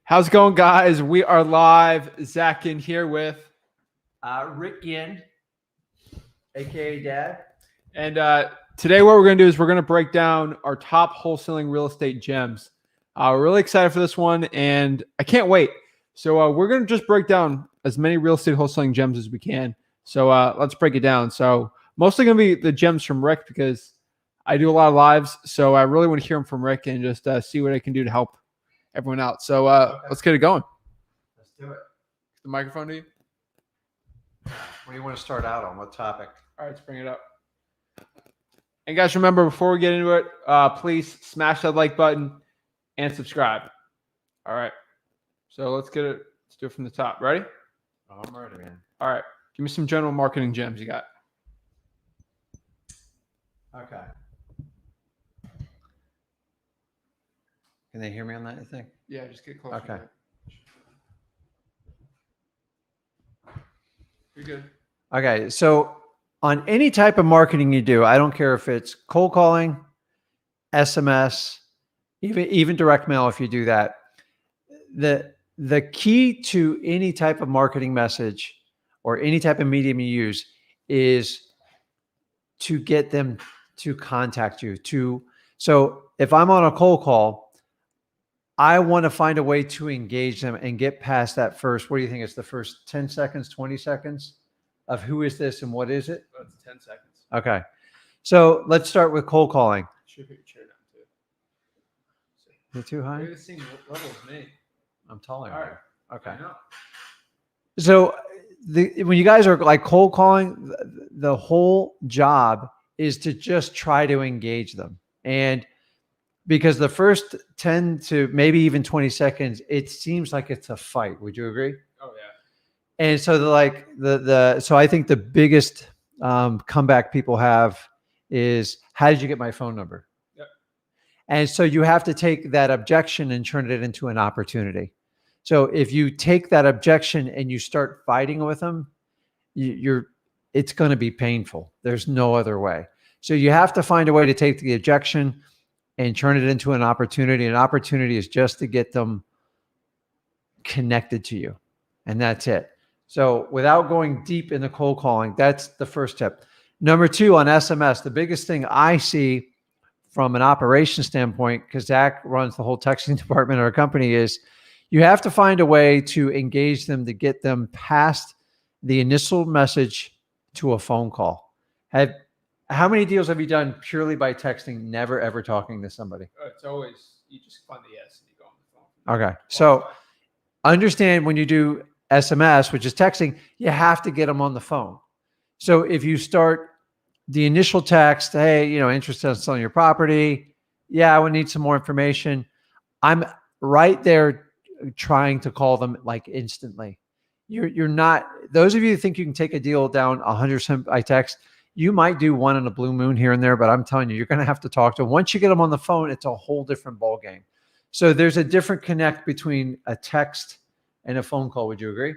How's it going, guys? We are live. Zach Ginn here with Rick Ginn, aka Dad. And today what we're going to do is we're going to break down our top wholesaling real estate gems. We're really excited for this one, and I can't wait. So we're going to just break down as many real estate wholesaling gems as we can. So let's break it down. So mostly going to be the gems from Rick because I do a lot of lives. So I really want to hear them from Rick and just see what I can do to help everyone out. So let's get it going. Let's do it. The microphone to you. What do you want to start out on? What topic? All right, let's bring it up. And guys, remember, before we get into it, please smash that like button and subscribe. All right. So let's get it. Let's do it from the top. Ready? Oh, I'm ready, man. All right. Give me some general marketing gems you got. Okay. Can they hear me on that, you think? Yeah, just get closer. Okay. You're good. Okay, so on any type of marketing you do, I don't care if it's cold calling, SMS, even direct mail if you do that. The key to any type of marketing message or any type of medium you use is to get them to contact you. So if I'm on a cold call, I want to find a way to engage them and get past that first, what do you think? It's the first 10 seconds, 20 seconds of who is this and what is it? That's 10 seconds. Okay. So let's start with cold calling. Should put your chair down too. You're too high? You're the same level as me. I'm taller. All right. Okay. I know. So when you guys are like cold calling, the whole job is to just try to engage them. And because the first 10 to maybe even 20 seconds, it seems like it's a fight. Would you agree? Oh yeah. And so so I think the biggest comeback people have is, how did you get my phone number? Yep. And so you have to take that objection and turn it into an opportunity. So if you take that objection and you start fighting with them, it's going to be painful. There's no other way. So you have to find a way to take the objection and turn it into an opportunity. An opportunity is just to get them connected to you. And that's it. So without going deep into cold calling, that's the first step. Number 2, on SMS, the biggest thing I see from an operation standpoint, because Zach runs the whole texting department of our company, is you have to find a way to engage them, to get them past the initial message to a phone call. How many deals have you done purely by texting, never ever talking to somebody? It's always, you just find the yes and you go on the phone. Okay. So understand, when you do SMS, which is texting, you have to get them on the phone. So if you start the initial text, hey, interested in selling your property. Yeah, I would need some more information. I'm right there trying to call them like instantly. You're not, those of you who think you can take a deal down 100% by text, you might do one in a blue moon here and there, but I'm telling you, you're going to have to talk to them. Once you get them on the phone, it's a whole different ball game. So there's a different connect between a text and a phone call. Would you agree?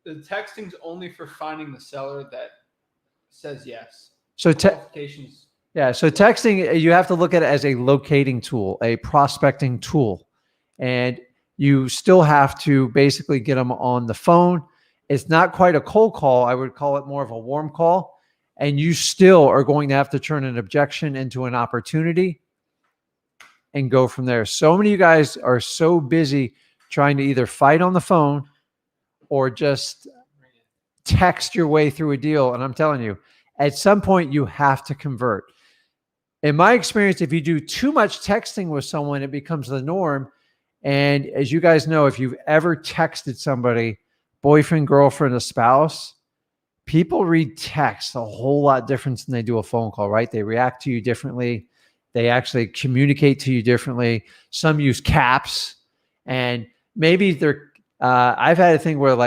The texting's only for finding the seller that says yes. So So texting, you have to look at it as a locating tool, a prospecting tool. And you still have to basically get them on the phone. It's not quite a cold call. I would call it more of a warm call. And you still are going to have to turn an objection into an opportunity and go from there. So many of you guys are so busy trying to either fight on the phone or just text your way through a deal. And I'm telling you, at some point you have to convert. In my experience, if you do too much texting with someone, it becomes the norm. And as you guys know, if you've ever texted somebody, boyfriend, girlfriend, a spouse, people read text a whole lot different than they do a phone call, right? They react to you differently. They actually communicate to you differently. Some use caps, and maybe they're, I've had a thing where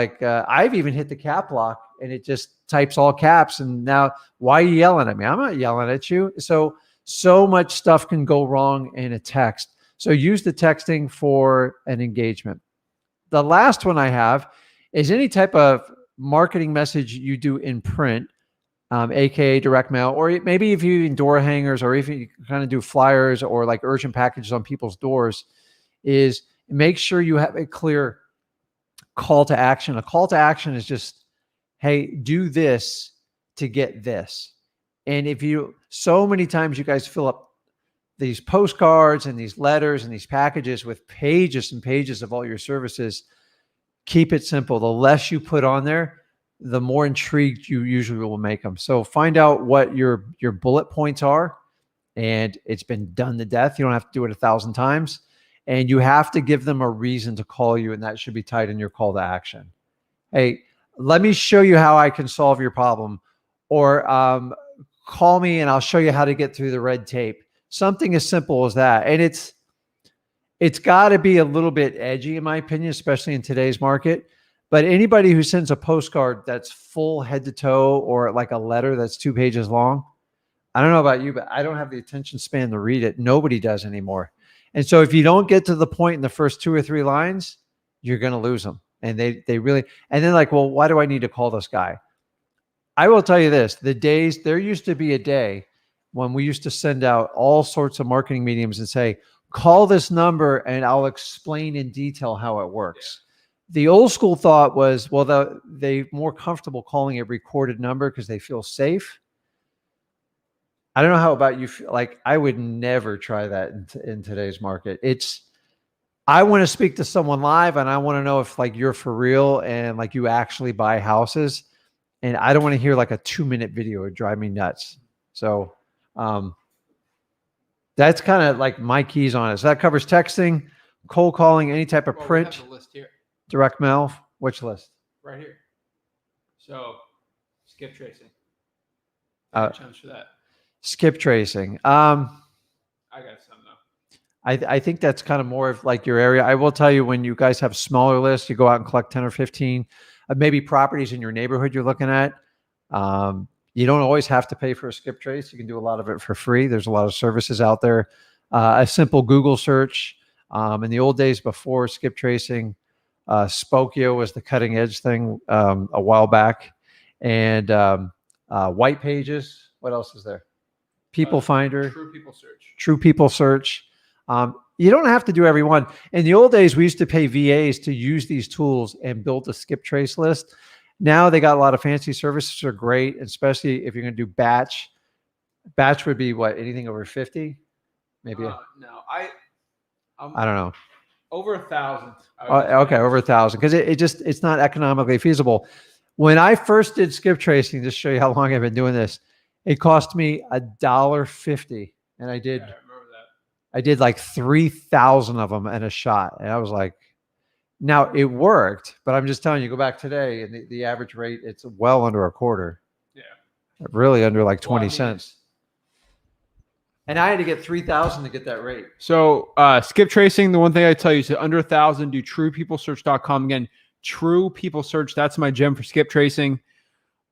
I've even hit the cap lock and it just types all caps. And now, why are you yelling at me? I'm not yelling at you. So much stuff can go wrong in a text. So use the texting for an engagement. The last one I have is any type of marketing message you do in print, aka direct mail, or maybe if you do door hangers, or if you kind of do flyers or like urgent packages on people's doors, is Make sure you have a clear call to action. A call to action is just, hey, do this to get this. And if you, so many times you guys fill up these postcards and these letters and these packages with pages and pages of all your services. Keep it simple. The less you put on there, the more intrigued you usually will make them. So find out what your bullet points are, and it's been done to death. You don't have to do it 1,000 times, and you have to give them a reason to call you, and that should be tied in your call to action. Hey, let me show you how I can solve your problem, or call me and I'll show you how to get through the red tape. Something as simple as that. And it's got to be a little bit edgy, in my opinion, especially in today's market. But anybody who sends a postcard that's full head to toe, or like a letter that's 2 pages long, I don't know about you, but I don't have the attention span to read it. Nobody does anymore. And so if you don't get to the point in the first 2 or 3 lines, you're going to lose them. And they really, and then like, well, why do I need to call this guy? I will tell you this, there used to be a day when we used to send out all sorts of marketing mediums and say, call this number and I'll explain in detail how it works. Yeah. The old school thought was, well, they're more comfortable calling a recorded number because they feel safe. I don't know how about you. Like, I would never try that in today's market. I want to speak to someone live, and I want to know if like you're for real and like you actually buy houses. And I don't want to hear like a 2-minute video. It would drive me nuts. So that's kind of like my keys on it. So that covers texting, cold calling, any type of print. We have the list here. Direct mail. Which list? Right here. So skip tracing. Chance for that. Skip tracing. I got some though. I think that's kind of more of like your area. I will tell you, when you guys have smaller lists, you go out and collect 10 or 15, maybe properties in your neighborhood you're looking at. You don't always have to pay for a skip trace. You can do a lot of it for free. There's a lot of services out there. A simple Google search. In the old days before skip tracing, Spokio was the cutting edge thing a while back. And White Pages. What else is there? People Finder. True People Search. True People Search. You don't have to do every one. In the old days, we used to pay VAs to use these tools and build a skip trace list. Now they got a lot of fancy services, are great, especially if you're going to do batch. Batch would be what, anything over 50? Maybe. No, I don't know. Over 1,000. Okay, over 1,000, because it's not economically feasible. When I first did skip tracing, just to show you how long I've been doing this, it cost me $1.50, and I did. Yeah, I remember that. I did like 3,000 of them in a shot, and I was like, now it worked, but I'm just telling you, go back today, and the average rate, it's well under a quarter. Yeah, really under like 20 cents. And I had to get 3,000 to get that rate. So skip tracing, the one thing I tell you is under 1,000, do truepeoplesearch.com. Again, True People Search. That's my gem for skip tracing.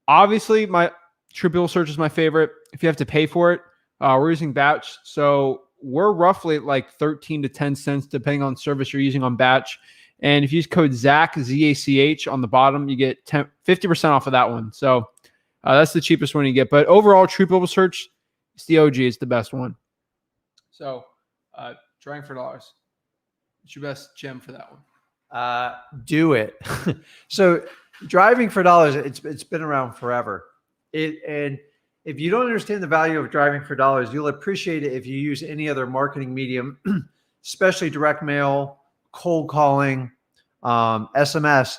Obviously, my True People Search is my favorite. If you have to pay for it, we're using batch. So we're roughly at like 13 to 10 cents, depending on service you're using on batch. And if you use code ZACH, Z-A-C-H on the bottom, you get 50% off of that one. So that's the cheapest one you get. But overall, True People Search, it's the OG. It's the best one. So trying for dollars. What's your best gem for that one? Do it. So driving for dollars, it's been around forever. And if you don't understand the value of driving for dollars, you'll appreciate it if you use any other marketing medium, especially direct mail, cold calling, SMS,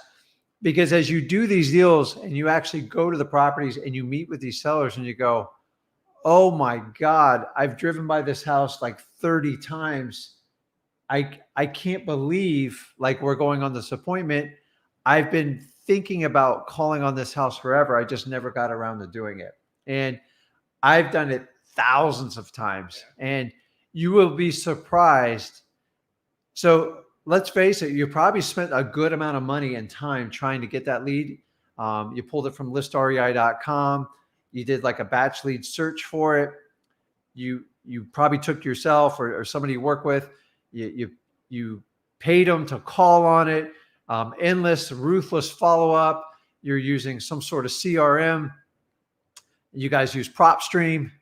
because as you do these deals and you actually go to the properties and you meet with these sellers and you go, oh my God, I've driven by this house like 30 times. I can't believe like we're going on this appointment. I've been thinking about calling on this house forever. I just never got around to doing it. And I've done it thousands of times, and you will be surprised. So let's face it, you probably spent a good amount of money and time trying to get that lead. You pulled it from listrei.com. You did like a batch lead search for it. You probably took yourself or somebody you work with. You paid them to call on it. Endless, ruthless follow-up. You're using some sort of CRM. You guys use PropStream,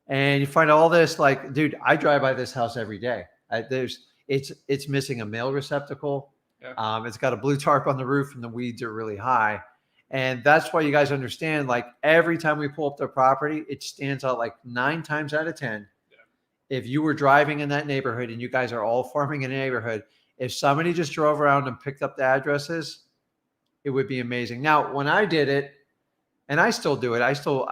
and you find all this like, dude, I drive by this house every day. It's it's missing a mail receptacle. Yeah. It's got a blue tarp on the roof and the weeds are really high. And that's why you guys understand, like every time we pull up their property, it stands out like 9 times out of 10. Yeah. If you were driving in that neighborhood and you guys are all farming in a neighborhood, if somebody just drove around and picked up the addresses, it would be amazing. Now, when I did it, and I still do it, I still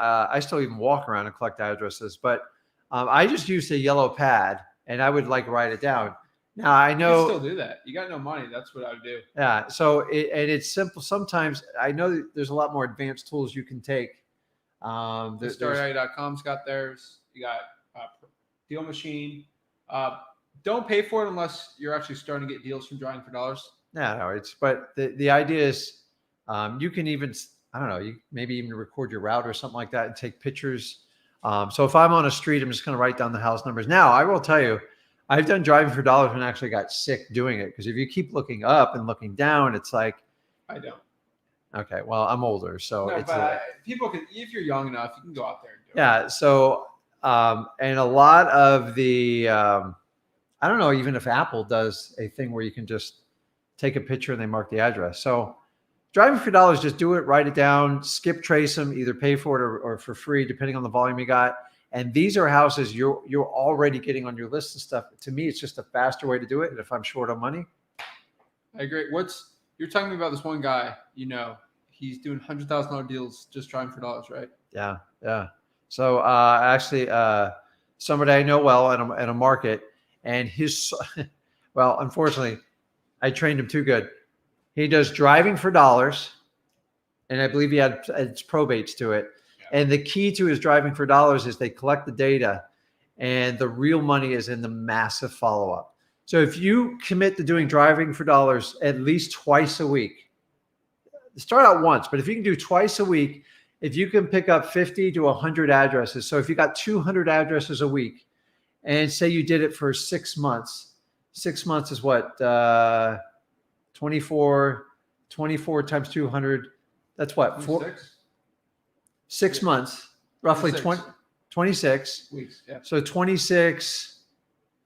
even walk around and collect addresses, but I just used a yellow pad and I would like write it down. Now I know you can still do that. You got no money. That's what I would do. Yeah. So it's simple. Sometimes I know that there's a lot more advanced tools you can take. StoryIE.com's got theirs. You got Deal Machine. Don't pay for it unless you're actually starting to get deals from Driving for Dollars. No, but the idea is you can even, I don't know, you maybe even record your route or something like that and take pictures. So if I'm on a street, I'm just going to write down the house numbers. Now, I will tell you, I've done Driving for Dollars and actually got sick doing it because if you keep looking up and looking down, it's like. I don't. Okay, well, I'm older, so no, it's but people can, if you're young enough, you can go out there and do it. Yeah. So and a lot of the I don't know even if Apple does a thing where you can just take a picture and they mark the address. So Driving for Dollars, just do it, write it down, skip trace them, either pay for it or for free, depending on the volume you got. And these are houses you're already getting on your list and stuff. To me, it's just a faster way to do it. And if I'm short on money, I agree. You're talking about this one guy, he's doing $100,000 deals just Driving for Dollars, right? Yeah, yeah. So actually, somebody I know well in a market, and well, unfortunately, I trained him too good. He does Driving for Dollars, and I believe he had its probates to it. And the key to his Driving for Dollars is they collect the data, and the real money is in the massive follow-up. So if you commit to doing Driving for Dollars at least twice a week, start out once, but if you can do twice a week, if you can pick up 50 to 100 addresses, so if you got 200 addresses a week, and say you did it for 6 months, 6 months is what, 24 times 200, that's what, 6 months, roughly 26 weeks. Yeah. So 26,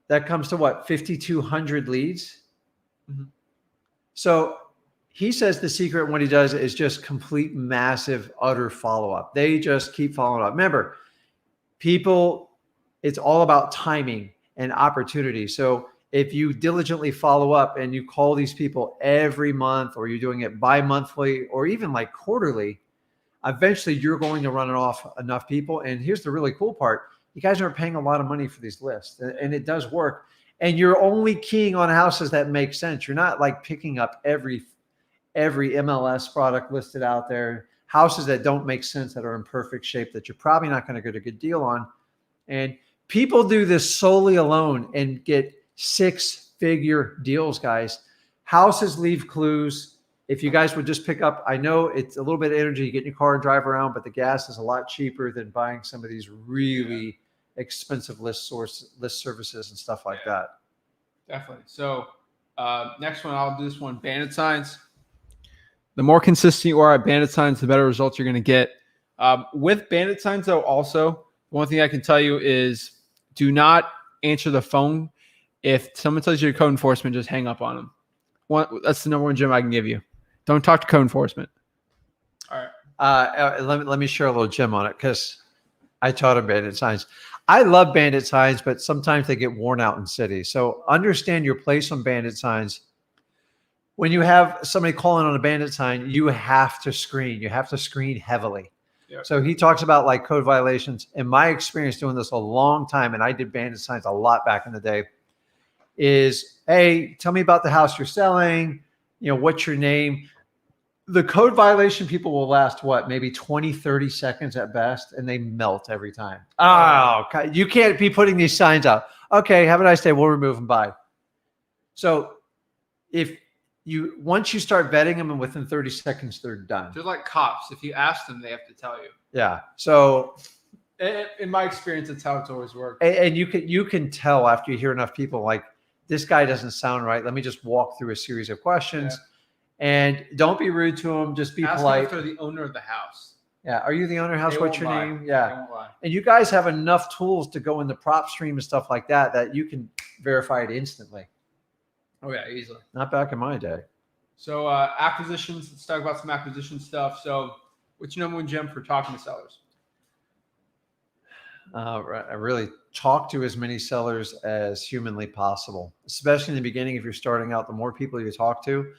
that comes to what, 5,200 leads? Mm-hmm. So he says the secret in what he does is just complete, massive, utter follow-up. They just keep following up. Remember, people, it's all about timing and opportunity. So if you diligently follow up and you call these people every month, or you're doing it bi-monthly or even like quarterly, eventually you're going to run off enough people. And here's the really cool part. You guys aren't paying a lot of money for these lists, and it does work. And you're only keying on houses that make sense. You're not like picking up every MLS product listed out there, houses that don't make sense, that are in perfect shape, that you're probably not going to get a good deal on. And people do this solely alone and get 6-figure deals, guys. Houses leave clues. If you guys would just pick up, I know it's a little bit of energy, you get in your car and drive around, but the gas is a lot cheaper than buying some of these really expensive list services and stuff like that. Definitely. So next one, I'll do this one, Bandit Signs. The more consistent you are at Bandit Signs, the better results you're going to get. With Bandit Signs, though, also, one thing I can tell you is do not answer the phone. If someone tells you code enforcement, just hang up on them. That's the number one gem I can give you. Don't talk to code enforcement. All right. Let me share a little gem on it because I taught him Bandit Signs. I love Bandit Signs, but sometimes they get worn out in cities. So understand your place on Bandit Signs. When you have somebody calling on a Bandit sign, you have to screen. You have to screen heavily. Yep. So he talks about like code violations. In my experience doing this a long time, and I did Bandit Signs a lot back in the day, is, hey, tell me about the house you're selling. What's your name? The code violation people will last what, maybe 20, 30 seconds at best, and they melt every time. Oh, you can't be putting these signs out. Okay, have a nice day. We'll remove them. Bye. So once you start vetting them and within 30 seconds, they're done. They're like cops. If you ask them, they have to tell you. Yeah. So in my experience, that's how it's always worked. And you can tell after you hear enough people like, this guy doesn't sound right. Let me just walk through a series of questions. Yeah. And don't be rude to them. Just be polite. Ask them if they're the owner of the house. Yeah. Are you the owner of the house? What's your name? Yeah. They won't lie. And you guys have enough tools to go into PropStream and stuff like that you can verify it instantly. Oh yeah, easily. Not back in my day. So acquisitions. Let's talk about some acquisition stuff. So, what's your number one gem for talking to sellers? I really talk to as many sellers as humanly possible, especially in the beginning. If you're starting out, the more people you talk to,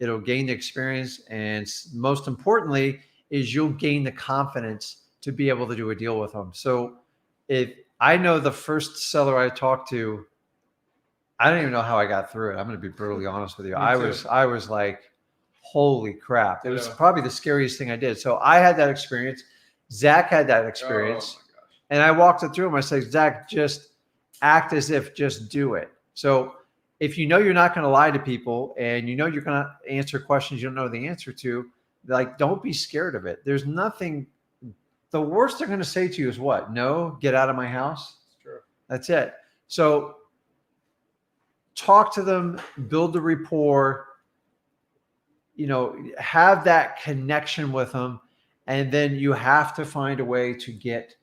it'll gain the experience. And most importantly, is you'll gain the confidence to be able to do a deal with them. So if I know the first seller I talked to, I don't even know how I got through it. I'm going to be brutally honest with you. I was like, holy crap. It was probably the scariest thing I did. So I had that experience. Zach had that experience. And I walked it through him. I said, Zach, just act as if, just do it. So if you know you're not going to lie to people and you know you're going to answer questions you don't know the answer to, like, don't be scared of it. There's nothing. The worst they're going to say to you is what? No, get out of my house. That's true. That's it. So talk to them, build the rapport, have that connection with them. And then you have to find a way to get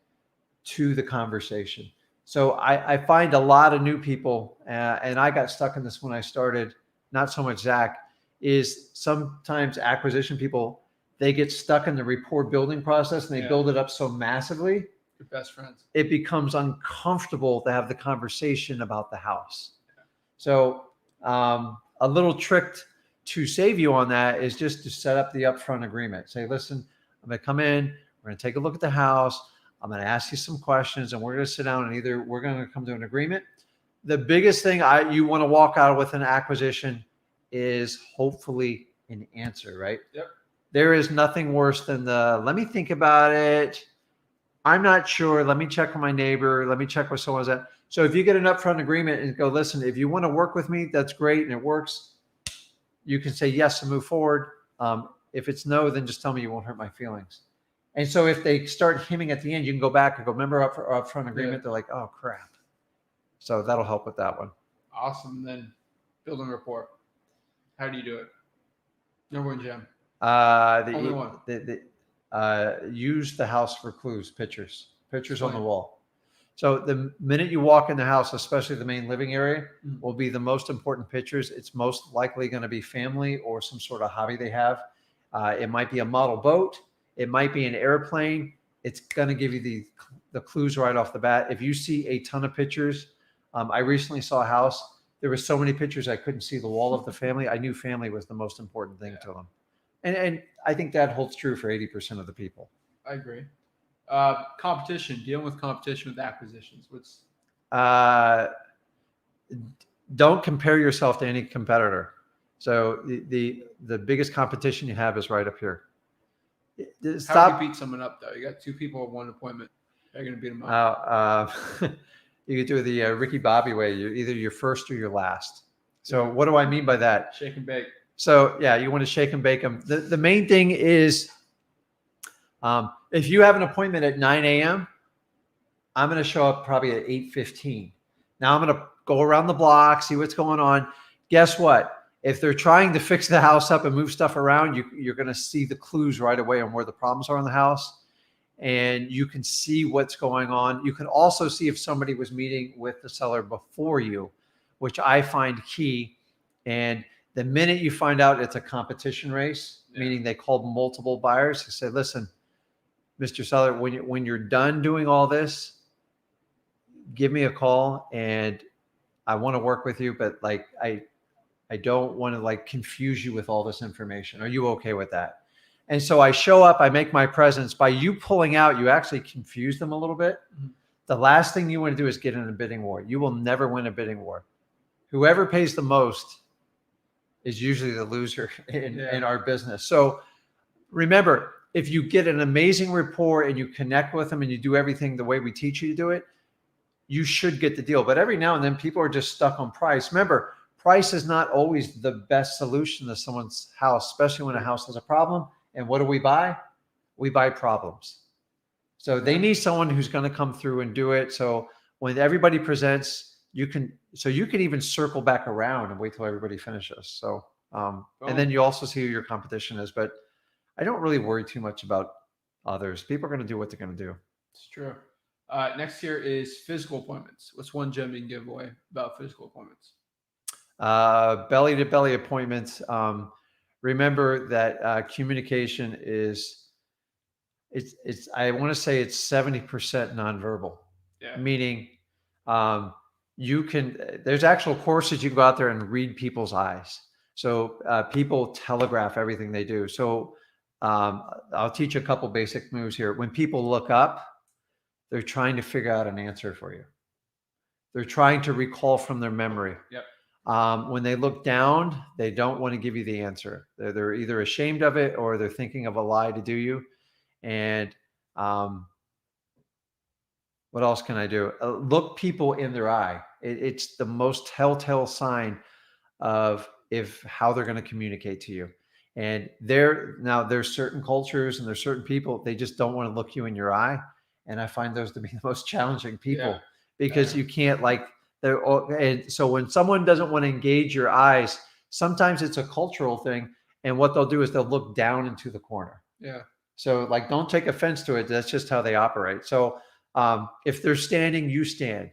to the conversation. So I find a lot of new people, and I got stuck in this when I started, not so much Zach, is sometimes acquisition people, they get stuck in the rapport building process and they build it up so massively. Your best friends. It becomes uncomfortable to have the conversation about the house. Yeah. So a little trick to save you on that is just to set up the upfront agreement. Say, listen, I'm going to come in, we're going to take a look at the house. I'm going to ask you some questions and we're going to sit down and either we're going to come to an agreement. The biggest thing you want to walk out with an acquisition is hopefully an answer, right? Yep. There is nothing worse than let me think about it. I'm not sure. Let me check with my neighbor. Let me check with someone's at. So if you get an upfront agreement and go, listen, if you want to work with me, that's great. And it works. You can say yes and move forward. If it's no, then just tell me you won't hurt my feelings. And so if they start hemming at the end, you can go back and go, remember upfront agreement? Yeah. They're like, oh, crap. So that'll help with that one. Awesome. Then building rapport. How do you do it? Number one gem. Only one. Use the house for clues, pictures on the wall. So the minute you walk in the house, especially the main living area, will be the most important pictures. It's most likely going to be family or some sort of hobby they have. It might be a model boat. It might be an airplane. It's going to give you the clues right off the bat. If you see a ton of pictures, I recently saw a house. There were so many pictures I couldn't see the wall of the family. I knew family was the most important thing to them. And I think that holds true for 80% of the people. I agree. Competition, dealing with competition with acquisitions. Don't compare yourself to any competitor. So the biggest competition you have is right up here. How do you beat someone up, though? You got two people at one appointment. How are you going to beat them up? You could do the Ricky Bobby way. You're either your first or your last. So what do I mean by that? Shake and bake. So yeah, you want to shake and bake them. The main thing is if you have an appointment at 9 a.m., I'm going to show up probably at 8:15. Now I'm going to go around the block, see what's going on. Guess what? If they're trying to fix the house up and move stuff around, you're going to see the clues right away on where the problems are in the house. And you can see what's going on. You can also see if somebody was meeting with the seller before you, which I find key. And the minute you find out it's a competition race, meaning they called multiple buyers, they say, listen, Mr. Seller, when you're done doing all this, give me a call and I want to work with you, but like I don't want to like confuse you with all this information. Are you okay with that? And so I show up, I make my presence. By you pulling out, you actually confuse them a little bit. Mm-hmm. The last thing you want to do is get in a bidding war. You will never win a bidding war. Whoever pays the most is usually the loser in our business. So remember, if you get an amazing rapport and you connect with them and you do everything the way we teach you to do it, you should get the deal. But every now and then people are just stuck on price. Remember, price is not always the best solution to someone's house, especially when a house has a problem. And what do we buy? We buy problems. So they need someone who's going to come through and do it. So when everybody presents, you can even circle back around and wait till everybody finishes. So, and then you also see who your competition is, but I don't really worry too much about others. People are going to do what they're going to do. It's true. Next here is physical appointments. What's one gem you can give away about physical appointments? Belly to belly appointments. Remember that communication is, I want to say it's 70% nonverbal, meaning there's actual courses you can go out there and read people's eyes. So people telegraph everything they do. So I'll teach a couple basic moves here. When people look up, they're trying to figure out an answer for you. They're trying to recall from their memory. When they look down, they don't want to give you the answer. They're either ashamed of it or they're thinking of a lie to do you. And what else can I do? Look people in their eye. It's the most telltale sign of how they're going to communicate to you. And there's certain cultures and there's certain people, they just don't want to look you in your eye. And I find those to be the most challenging people because you can't and so when someone doesn't want to engage your eyes, sometimes it's a cultural thing. And what they'll do is they'll look down into the corner. So don't take offense to it. That's just how they operate. So if they're standing, you stand.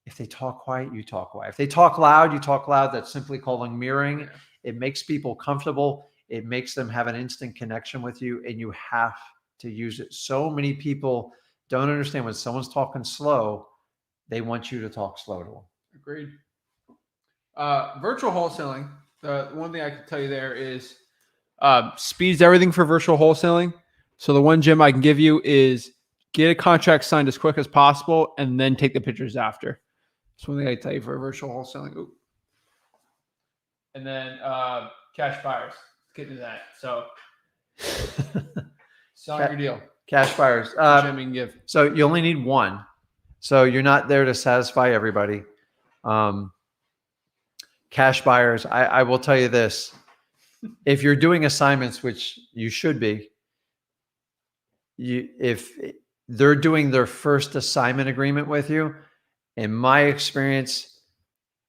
If they talk quiet, you talk quiet. If they talk loud, you talk loud. That's simply called mirroring. It makes people comfortable. It makes them have an instant connection with you, and you have to use it. So many people don't understand when someone's talking slow, they want you to talk slow to them. Agreed. Virtual wholesaling. The one thing I can tell you there is speeds everything for virtual wholesaling. So the one gem I can give you is get a contract signed as quick as possible and then take the pictures after. That's one thing I tell you for virtual wholesaling. Ooh. And then cash buyers. Let's get into that. So sell your deal. Cash buyers. Gem you can give. So you only need one. So you're not there to satisfy everybody. Cash buyers, I will tell you this. If you're doing assignments, which you should be, if they're doing their first assignment agreement with you, in my experience,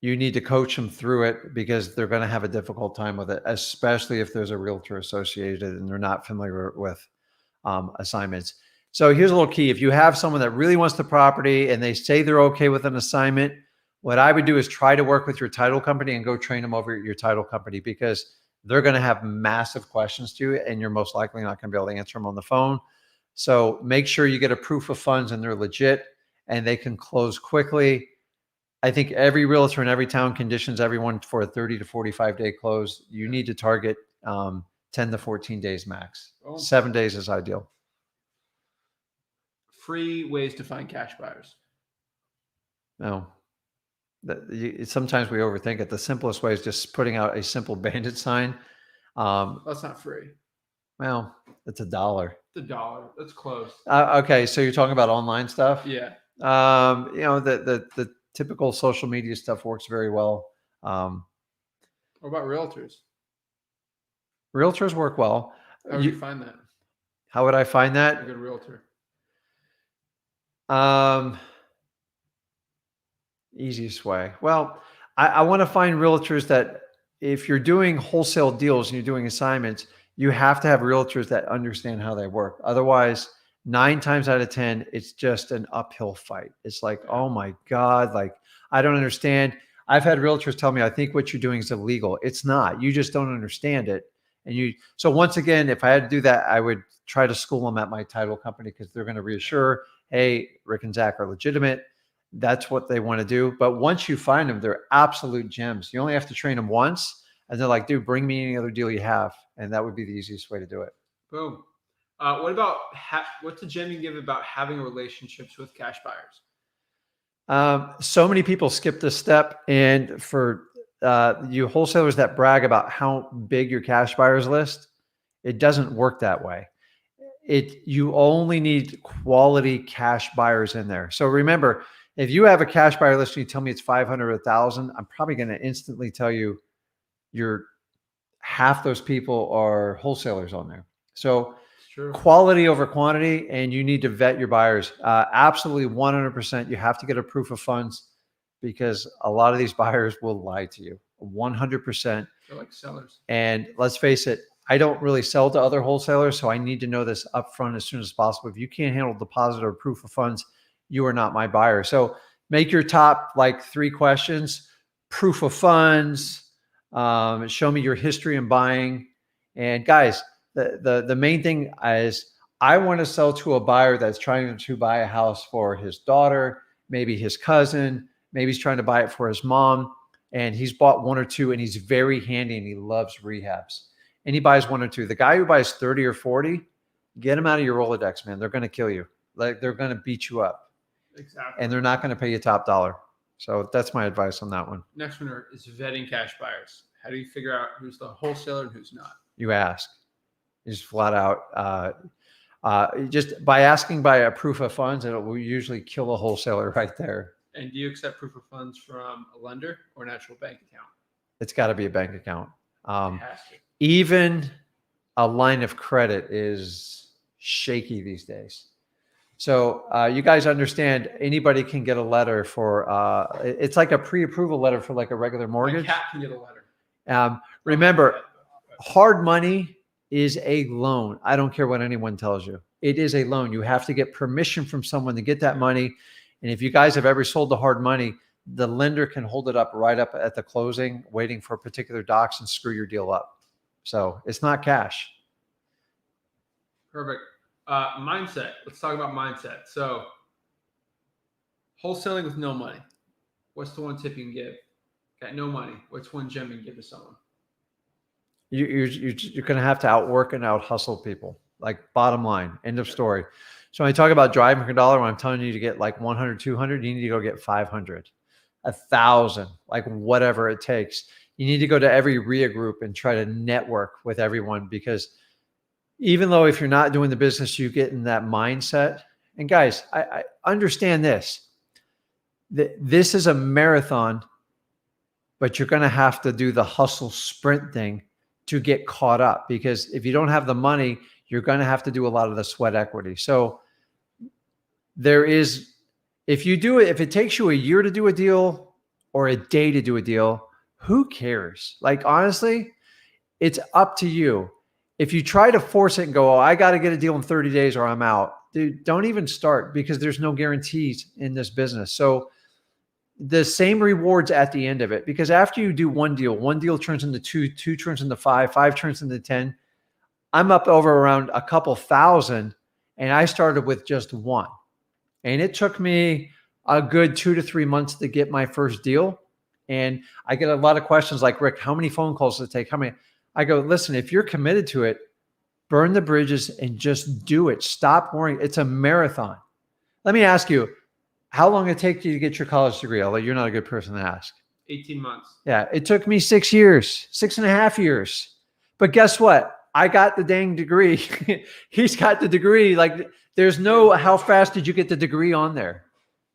you need to coach them through it because they're going to have a difficult time with it, especially if there's a realtor associated and they're not familiar with assignments. So here's a little key. If you have someone that really wants the property and they say they're okay with an assignment, what I would do is try to work with your title company and go train them over at your title company because they're going to have massive questions to you and you're most likely not going to be able to answer them on the phone. So make sure you get a proof of funds and they're legit and they can close quickly. I think every realtor in every town conditions everyone for a 30 to 45 day close. You need to target 10 to 14 days max. 7 days is ideal. Free ways to find cash buyers. No. Sometimes we overthink it. The simplest way is just putting out a simple bandit sign. That's not free. Well, it's $1. It's $1. That's close. Okay, so you're talking about online stuff? Yeah. The typical social media stuff works very well. What about realtors? Realtors work well. How would you find that? How would I find that? A good realtor. Easiest way. Well, I want to find realtors that if you're doing wholesale deals and you're doing assignments, you have to have realtors that understand how they work. Otherwise, 9 times out of 10, it's just an uphill fight. It's like, oh my God, I don't understand. I've had realtors tell me, I think what you're doing is illegal. It's not. You just don't understand it. So once again, if I had to do that, I would try to school them at my title company because they're going to reassure, hey, Rick and Zach are legitimate. That's what they want to do. But once you find them, they're absolute gems. You only have to train them once. And they're like, dude, bring me any other deal you have. And that would be the easiest way to do it. Boom. What about, what's the gem you give about having relationships with cash buyers? So many people skip this step. And for you wholesalers that brag about how big your cash buyers list, it doesn't work that way. You only need quality cash buyers in there. So remember, if you have a cash buyer list and you tell me it's 500 or 1,000, I'm probably going to instantly tell you half those people are wholesalers on there. So quality over quantity, and you need to vet your buyers. Absolutely 100%. You have to get a proof of funds because a lot of these buyers will lie to you 100%. They're like sellers. And let's face it, I don't really sell to other wholesalers, so I need to know this upfront as soon as possible. If you can't handle deposit or proof of funds, you are not my buyer. So make your top 3 questions. proof of funds, show me your history in buying. And guys, the main thing is I want to sell to a buyer that's trying to buy a house for his daughter, maybe his cousin, maybe he's trying to buy it for his mom, and he's bought one or two, and he's very handy and he loves rehabs. And he buys one or two. The guy who buys 30 or 40, get him out of your Rolodex, man. They're going to kill you. Like, they're going to beat you up. Exactly. And they're not going to pay you top dollar. So that's my advice on that one. Next one is vetting cash buyers. How do you figure out who's the wholesaler and who's not? You ask. You just flat out. Just by asking by a proof of funds, it will usually kill a wholesaler right there. And do you accept proof of funds from a lender or an actual bank account? It's got to be a bank account. It has to. Even a line of credit is shaky these days. So you guys understand, anybody can get a letter for, it's like a pre-approval letter for like a regular mortgage. My cat can get a letter. Remember, hard money is a loan. I don't care what anyone tells you. It is a loan. You have to get permission from someone to get that money. And if you guys have ever sold the hard money, the lender can hold it up right up at the closing, waiting for particular docs and screw your deal up. So it's not cash. Perfect. Mindset. Let's talk about mindset. So wholesaling with no money. What's the one tip you can give? Got no money. What's one gem you can give to someone? You're going to have to outwork and out hustle people. Like, bottom line, end of story. So when I talk about driving for a dollar, when I'm telling you to get like 100, 200, you need to go get 500, 1,000, like whatever it takes. You need to go to every RIA group and try to network with everyone, because even though if you're not doing the business, you get in that mindset. And guys, I understand this. This is a marathon, but you're going to have to do the hustle sprint thing to get caught up, because if you don't have the money, you're going to have to do a lot of the sweat equity. So there is, if you do it, if it takes you a year to do a deal or a day to do a deal, who cares? Like, honestly, it's up to you. If you try to force it and go, oh, I got to get a deal in 30 days or I'm out, dude, don't even start, because there's no guarantees in this business. So the same rewards at the end of it, because after you do one deal turns into two, two turns into five, five turns into 10. I'm up over around a couple thousand, and I started with just one. And it took me a good 2 to 3 months to get my first deal. And I get a lot of questions like, Rick, how many phone calls does it take? How many? I go, listen, if you're committed to it, burn the bridges and just do it. Stop worrying. It's a marathon. Let me ask you, how long did it take you to get your college degree? Although you're not a good person to ask. 18 months. Yeah, it took me 6 years, 6.5 years. But guess what? I got the dang degree. He's got the degree. Like, there's no how fast did you get the degree on there.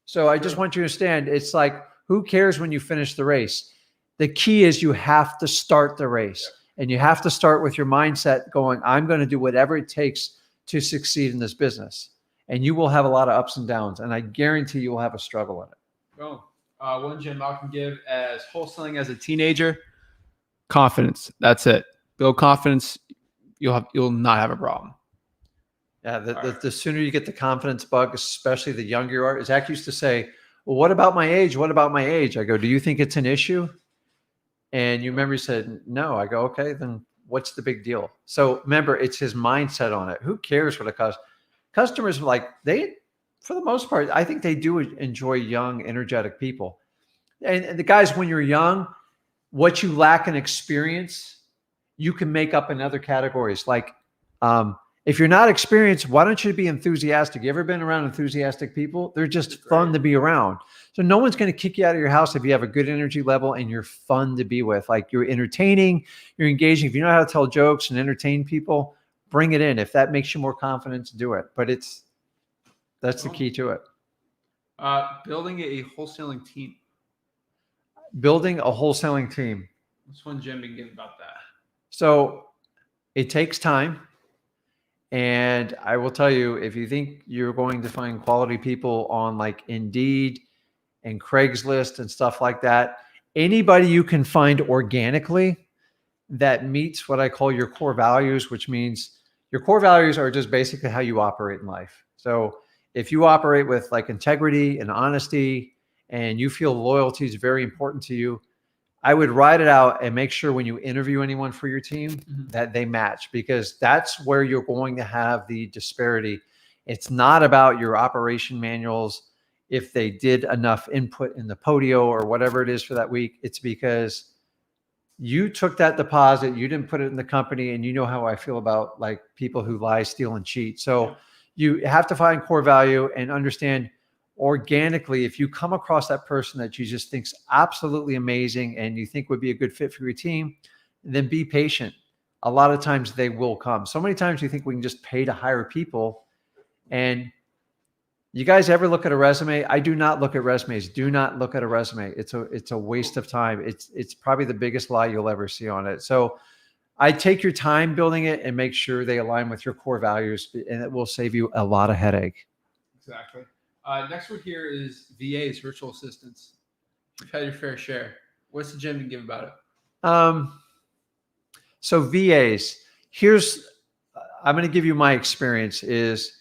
So I just want you to understand, it's like, who cares when you finish the race? The key is you have to start the race. And you have to start with your mindset going, I'm going to do whatever it takes to succeed in this business. And you will have a lot of ups and downs. And I guarantee you will have a struggle in it. Boom. One gem I can give as wholesaling as a teenager: confidence. That's it. Build confidence. You'll not have a problem. Yeah, the sooner you get the confidence bug, especially the younger you are. Zach used to say, well, what about my age? What about my age? I go, do you think it's an issue? And you remember he said, no. I go, okay, then what's the big deal? So remember, it's his mindset on it. Who cares what it costs? Customers, like, they, for the most part, I think they do enjoy young, energetic people. And the guys, when you're young, what you lack in experience, you can make up in other categories. Like, if you're not experienced, why don't you be enthusiastic? You ever been around enthusiastic people? They're just fun to be around. So no one's going to kick you out of your house if you have a good energy level and you're fun to be with. Like, you're entertaining, you're engaging. If you know how to tell jokes and entertain people, bring it in. If that makes you more confident, do it. But that's the key to it. Building a wholesaling team. Building a wholesaling team. What's one gem you can give about that? So it takes time. And I will tell you, if you think you're going to find quality people on like Indeed and Craigslist and stuff like that, anybody you can find organically that meets what I call your core values, which means your core values are just basically how you operate in life. So if you operate with like integrity and honesty and you feel loyalty is very important to you, I would write it out and make sure when you interview anyone for your team Mhm. that they match, because that's where you're going to have the disparity. It's not about your operation manuals, if they did enough input in the Podio or whatever it is for that week. It's because you took that deposit, you didn't put it in the company, and you know how I feel about like people who lie, steal, and cheat. So Yeah. you have to find core value and understand organically, if you come across that person that you just think's absolutely amazing and you think would be a good fit for your team, then be patient. A lot of times they will come. So many times you think we can just pay to hire people. And you guys ever look at a resume? I do not look at resumes. Do not look at a resume. It's a waste of time. It's probably the biggest lie you'll ever see on it. So I take your time building it and make sure they align with your core values, and it will save you a lot of headache. Exactly. Next one here is VAs, virtual assistants. You've had your fair share. What's the gem to give about it? So VAs, I'm going to give you my experience is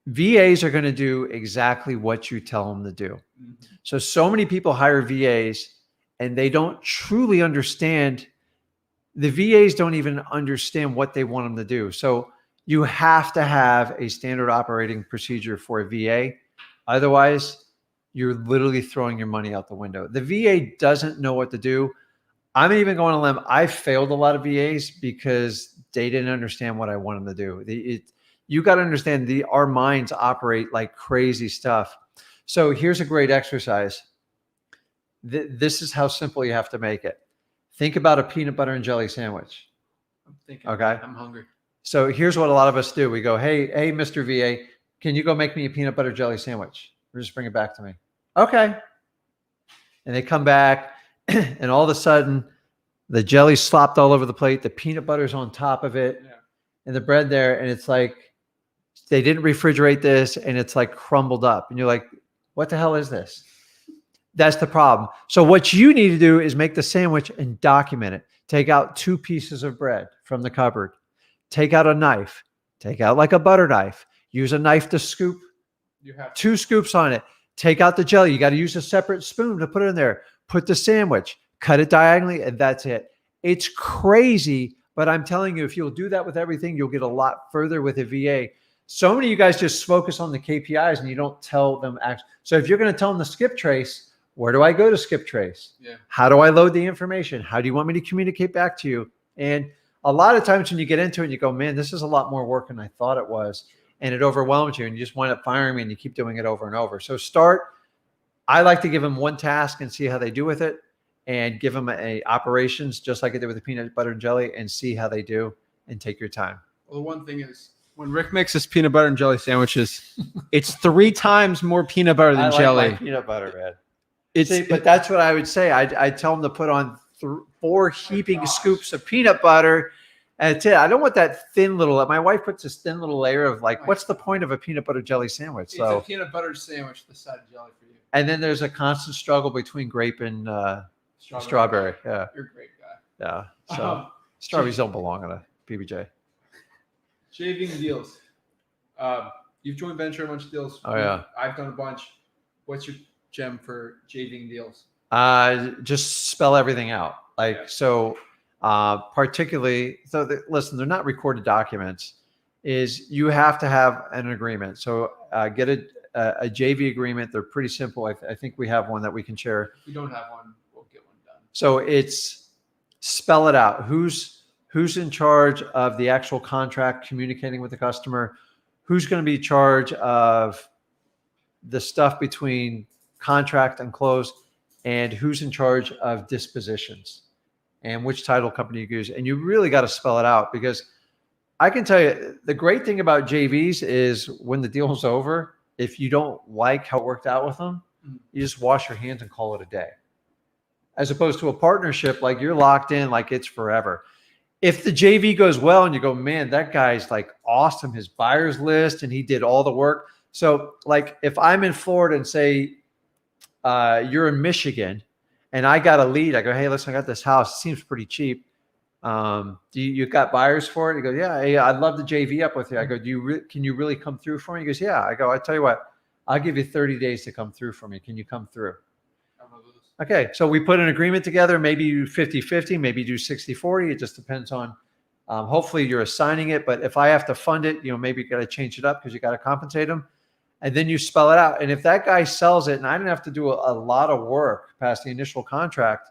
VAs are going to do exactly what you tell them to do. Mhm. So many people hire VAs and they don't truly understand. The VAs don't even understand what they want them to do. So you have to have a standard operating procedure for a VA. Otherwise, you're literally throwing your money out the window. The VA doesn't know what to do. I'm even going on a limb. I failed a lot of VAs because they didn't understand what I want them to do. You got to understand our minds operate like crazy stuff. So here's a great exercise. This is how simple you have to make it. Think about a peanut butter and jelly sandwich. I'm thinking. Okay. I'm hungry. So here's what a lot of us do. We go, hey, Mr. VA, can you go make me a peanut butter jelly sandwich? Or just bring it back to me. Okay. And they come back and all of a sudden the jelly's slopped all over the plate. The peanut butter's on top of it and the bread there. And it's like, they didn't refrigerate this and it's like crumbled up. And you're like, what the hell is this? That's the problem. So what you need to do is make the sandwich and document it. Take out 2 pieces of bread from the cupboard. Take out a knife. Take out like a butter knife. Use a knife to scoop. You have 2 scoops on it. Take out the jelly. You got to use a separate spoon to put it in there. Put the sandwich. Cut it diagonally, and that's it. It's crazy, but I'm telling you, if you'll do that with everything, you'll get a lot further with a VA. So many of you guys just focus on the KPIs and you don't tell them. So if you're going to tell them to skip trace, where do I go to skip trace? Yeah. How do I load the information? How do you want me to communicate back to you? And a lot of times when you get into it, you go, man, this is a lot more work than I thought it was. And it overwhelms you and you just wind up firing me and you keep doing it over and over. So I like to give them one task and see how they do with it, and give them a operations just like I did with the peanut butter and jelly and see how they do and take your time. Well, the one thing is when Rick makes his peanut butter and jelly sandwiches, it's 3 times more peanut butter than jelly. Like peanut butter, man. It's but that's what I would say. I tell them to put on 4 heaping scoops of peanut butter. And that's it. I don't want that thin little. My wife puts this thin little layer of like, what's the point of a peanut butter jelly sandwich? It's a peanut butter sandwich, the side of jelly for you. And then there's a constant struggle between grape and strawberry. Yeah. You're a great guy. Yeah. So strawberries don't belong on a PBJ. JVing deals. You've joined venture a bunch of deals. Oh yeah. I've done a bunch. What's your gem for JVing deals? Just spell everything out. Particularly, listen, they're not recorded documents. Is you have to have an agreement. So get a JV agreement. They're pretty simple. I think we have one that we can share. If we don't have one, we'll get one done. So it's spell it out. Who's in charge of the actual contract, communicating with the customer? Who's going to be in charge of the stuff between contract and close? And who's in charge of dispositions? And which title company you use? And you really got to spell it out, because I can tell you the great thing about JVs is when the deal is over, if you don't like how it worked out with them, you just wash your hands and call it a day. As opposed to a partnership, like you're locked in, like it's forever. If the JV goes well and you go, man, that guy's like awesome, his buyer's list, and he did all the work. So like if I'm in Florida and say you're in Michigan and I got a lead, I go, hey, listen, I got this house. It seems pretty cheap. You got buyers for it? He goes, yeah, hey, I'd love to JV up with you. I go, can you really come through for me? He goes, yeah. I go, I tell you what, I'll give you 30 days to come through for me. Can you come through? Okay, so we put an agreement together. Maybe you do 50-50, maybe you do 60-40. It just depends on, hopefully you're assigning it. But if I have to fund it, maybe you got to change it up because you got to compensate them. And then you spell it out. And if that guy sells it and I don't have to do a lot of work past the initial contract,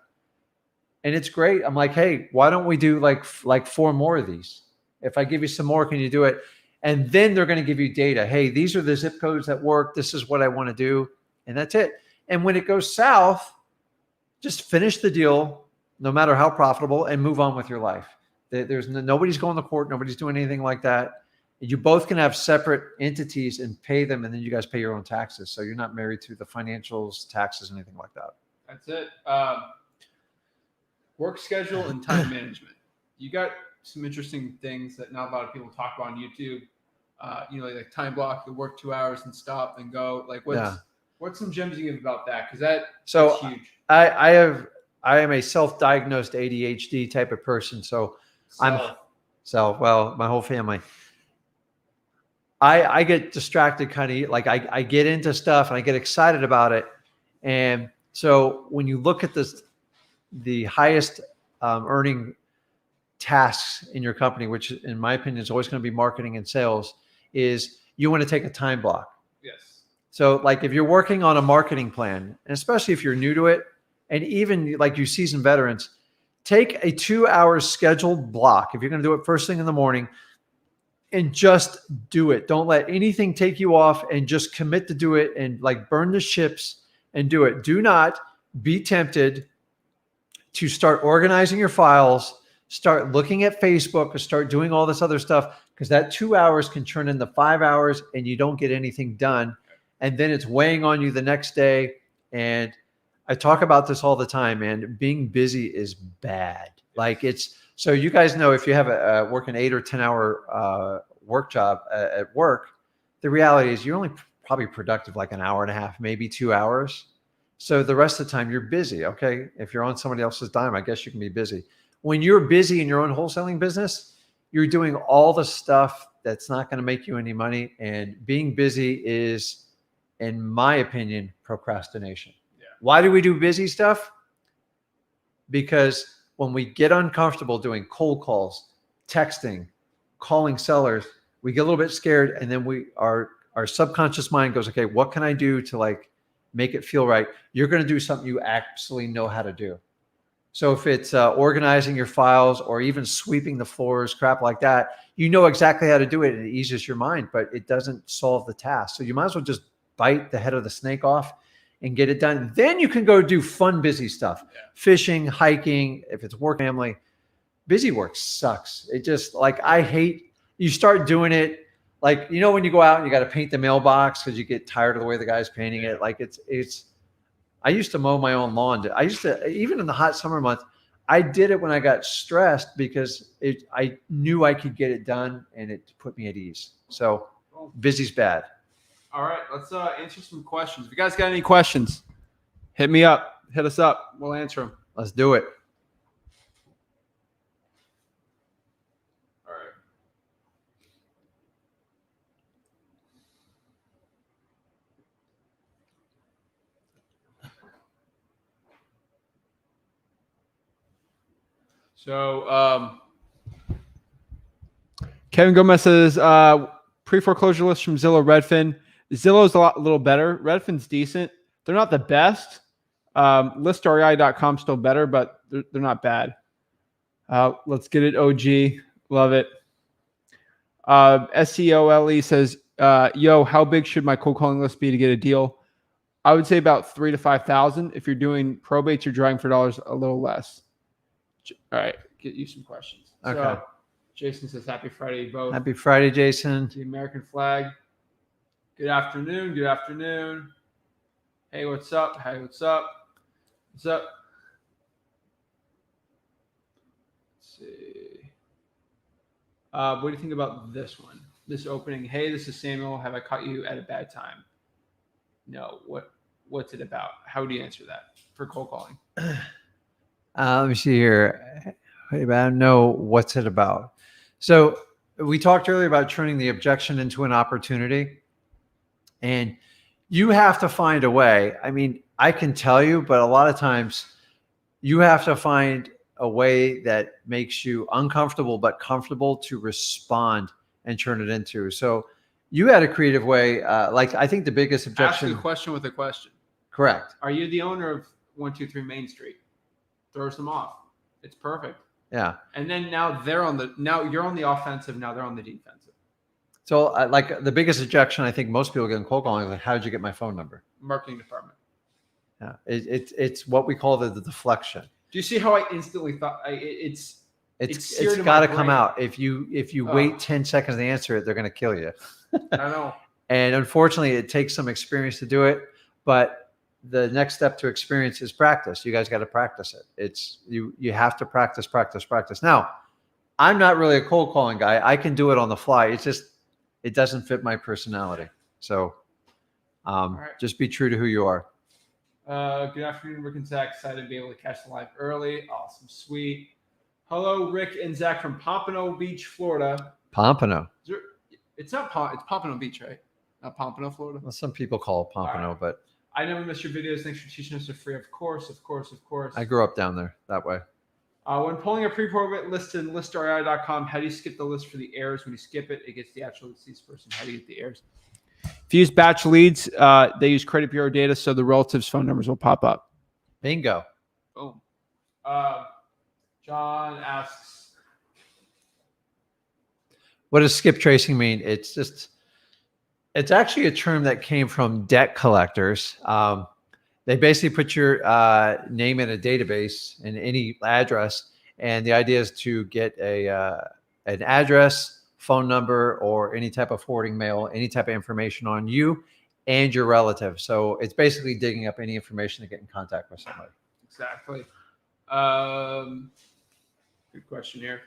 and it's great, I'm like, hey, why don't we do like 4 more of these? If I give you some more, can you do it? And then they're going to give you data. Hey, these are the zip codes that work. This is what I want to do. And that's it. And when it goes south, just finish the deal, no matter how profitable, and move on with your life. There's nobody's going to court. Nobody's doing anything like that. You both can have separate entities and pay them, and then you guys pay your own taxes. So you're not married to the financials, taxes, anything like that. That's it. Work schedule and time management. You got some interesting things that not a lot of people talk about on YouTube. Like time block, you work 2 hours and stop and go. Like what's some gems you give about that? Because that's huge. I am a self-diagnosed ADHD type of person. So my whole family. I get distracted kind of like I get into stuff and I get excited about it. And so when you look at the highest earning tasks in your company, which in my opinion is always going to be marketing and sales, is you want to take a time block. Yes. So like if you're working on a marketing plan, and especially if you're new to it, and even like you seasoned veterans, take a 2-hour scheduled block. If you're going to do it first thing in the morning, and just do it. Don't let anything take you off, and just commit to do it and like burn the ships and do it. Do not be tempted to start organizing your files, start looking at Facebook, or start doing all this other stuff, because that 2 hours can turn into 5 hours and you don't get anything done. And then it's weighing on you the next day. And I talk about this all the time, man. Being busy is bad. Like so you guys know, if you have a work an 8 or 10 hour work job at work, the reality is you're only probably productive like an hour and a half, maybe 2 hours. So the rest of the time you're busy. Okay. If you're on somebody else's dime, I guess you can be busy. When you're busy in your own wholesaling business, you're doing all the stuff that's not going to make you any money. And being busy is, in my opinion, procrastination. Yeah. Why do we do busy stuff? Because when we get uncomfortable doing cold calls, texting, calling sellers, we get a little bit scared, and then our subconscious mind goes, okay, what can I do to like make it feel right? You're going to do something you actually know how to do. So if it's organizing your files or even sweeping the floors, crap like that, you know exactly how to do it, and it eases your mind, but it doesn't solve the task. So you might as well just bite the head of the snake off and get it done. Then you can go do fun, busy stuff. Yeah. Fishing, hiking, if it's work, family. Busy work sucks. It just like, you start doing it. Like, when you go out and you got to paint the mailbox because you get tired of the way the guy's painting it. Like I used to mow my own lawn. Even in the hot summer months, I did it when I got stressed because I knew I could get it done, and it put me at ease. So busy's bad. All right, let's answer some questions. If you guys got any questions, hit me up. Hit us up. We'll answer them. Let's do it. All right. So Kevin Gomez says pre-foreclosure list from Zillow, Redfin. Zillow's a little better. Redfin's decent. They're not the best. ListREI.com still better, but they're not bad. Let's get it, OG. Love it. SEOLE says, yo, how big should my cold calling list be to get a deal? I would say about 3,000 to 5,000. If you're doing probates, you're driving for dollars, a little less. All right, get you some questions. Okay. So, Jason says, happy Friday, both. Happy Friday, Jason. The American flag. Good afternoon. Good afternoon. Hey, what's up? Hey, what's up? What's up? Let's see. What do you think about this one? This opening. Hey, this is Samuel. Have I caught you at a bad time? No. What's it about? How would you answer that for cold calling? Let me see here. I don't know what's it about. So we talked earlier about turning the objection into an opportunity, and you have to find a way. I mean, I can tell you, but a lot of times you have to find a way that makes you uncomfortable but comfortable to respond and turn it into. So you had a creative way. Like I think the biggest objection. Ask a question with a question. Correct. Are you the owner of 123 Main Street? Throws them off. It's perfect. Yeah. And then now you're on the offensive. Now they're on the defensive. So like the biggest objection I think most people get in cold calling is like, how did you get my phone number? Marketing department. Yeah. It's what we call the deflection. Do you see how I instantly thought it's got to come out. If you wait 10 seconds to answer it, they're going to kill you. I know. And unfortunately, it takes some experience to do it. But the next step to experience is practice. You guys got to practice it. It's you have to practice. Now, I'm not really a cold calling guy. I can do it on the fly. It's just it doesn't fit my personality. So just be true to who you are. Good afternoon, Rick and Zach. Excited to be able to catch the live early. Awesome, sweet. Hello, Rick and Zach from Pompano Beach, Florida. Pompano. It's Pompano Beach, right? Not Pompano, Florida. Well, some people call it Pompano, right. But I never miss your videos. Thanks for teaching us for free. Of course. I grew up down there that way. When pulling a pre-approval list in listri.com, how do you skip the list for the errors? When you skip it, it gets the actual deceased person. How do you get the errors? If you use batch leads, they use credit bureau data, so the relatives' phone numbers will pop up. Bingo. Boom. John asks, what does skip tracing mean? It's actually a term that came from debt collectors. They basically put your name in a database and any address, and the idea is to get an address, phone number, or any type of forwarding mail, any type of information on you and your relative. So it's basically digging up any information to get in contact with somebody. Exactly. Good question here.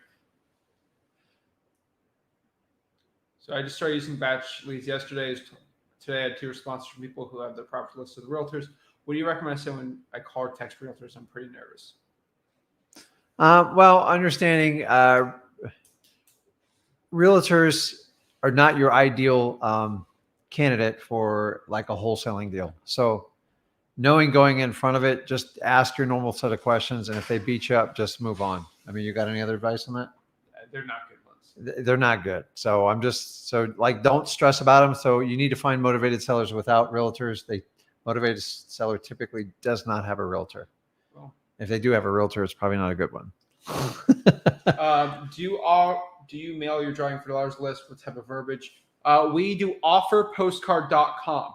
So I just started using batch leads yesterday. Today I had 2 responses from people who have the proper list of the realtors. What do you recommend I say when I call or text realtors? I'm pretty nervous. Well, understanding realtors are not your ideal candidate for like a wholesaling deal. So knowing going in front of it, just ask your normal set of questions. And if they beat you up, just move on. I mean, you got any other advice on that? They're not good ones. They're not good. So don't stress about them. So you need to find motivated sellers without realtors. Motivated seller typically does not have a realtor. Well, if they do have a realtor, it's probably not a good one. Do you mail your driving for dollars list? What type of verbiage? We do offerpostcard.com.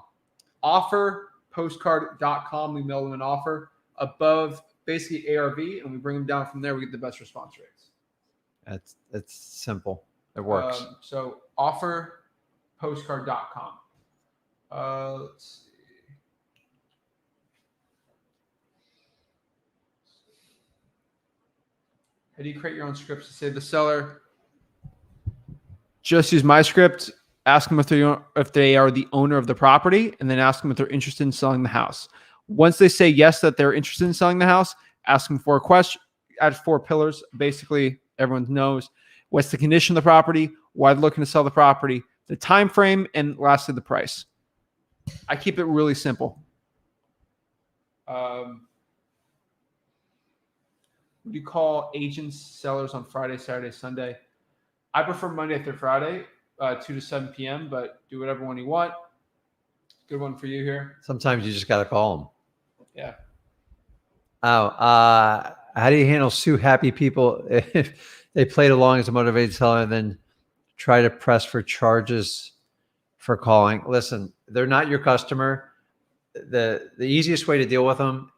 Offerpostcard.com. We mail them an offer above basically ARV, and we bring them down from there. We get the best response rates. It's simple. It works. So offerpostcard.com. Let's see. How do you create your own scripts to say the seller? Just use my script. Ask them if they are the owner of the property, and then ask them if they're interested in selling the house. Once they say yes, that they're interested in selling the house, ask them for a question. Add 4 pillars. Basically, everyone knows what's the condition of the property, why they're looking to sell the property, the time frame, and lastly, the price. I keep it really simple. What do you call agents, sellers on Friday, Saturday, Sunday? I prefer Monday through Friday, 2 to 7 p.m., but do whatever one you want. Good one for you here. Sometimes you just got to call them. Yeah. How do you handle sue happy people if they played along as a motivated seller and then try to press for charges for calling? Listen, they're not your customer. The easiest way to deal with them,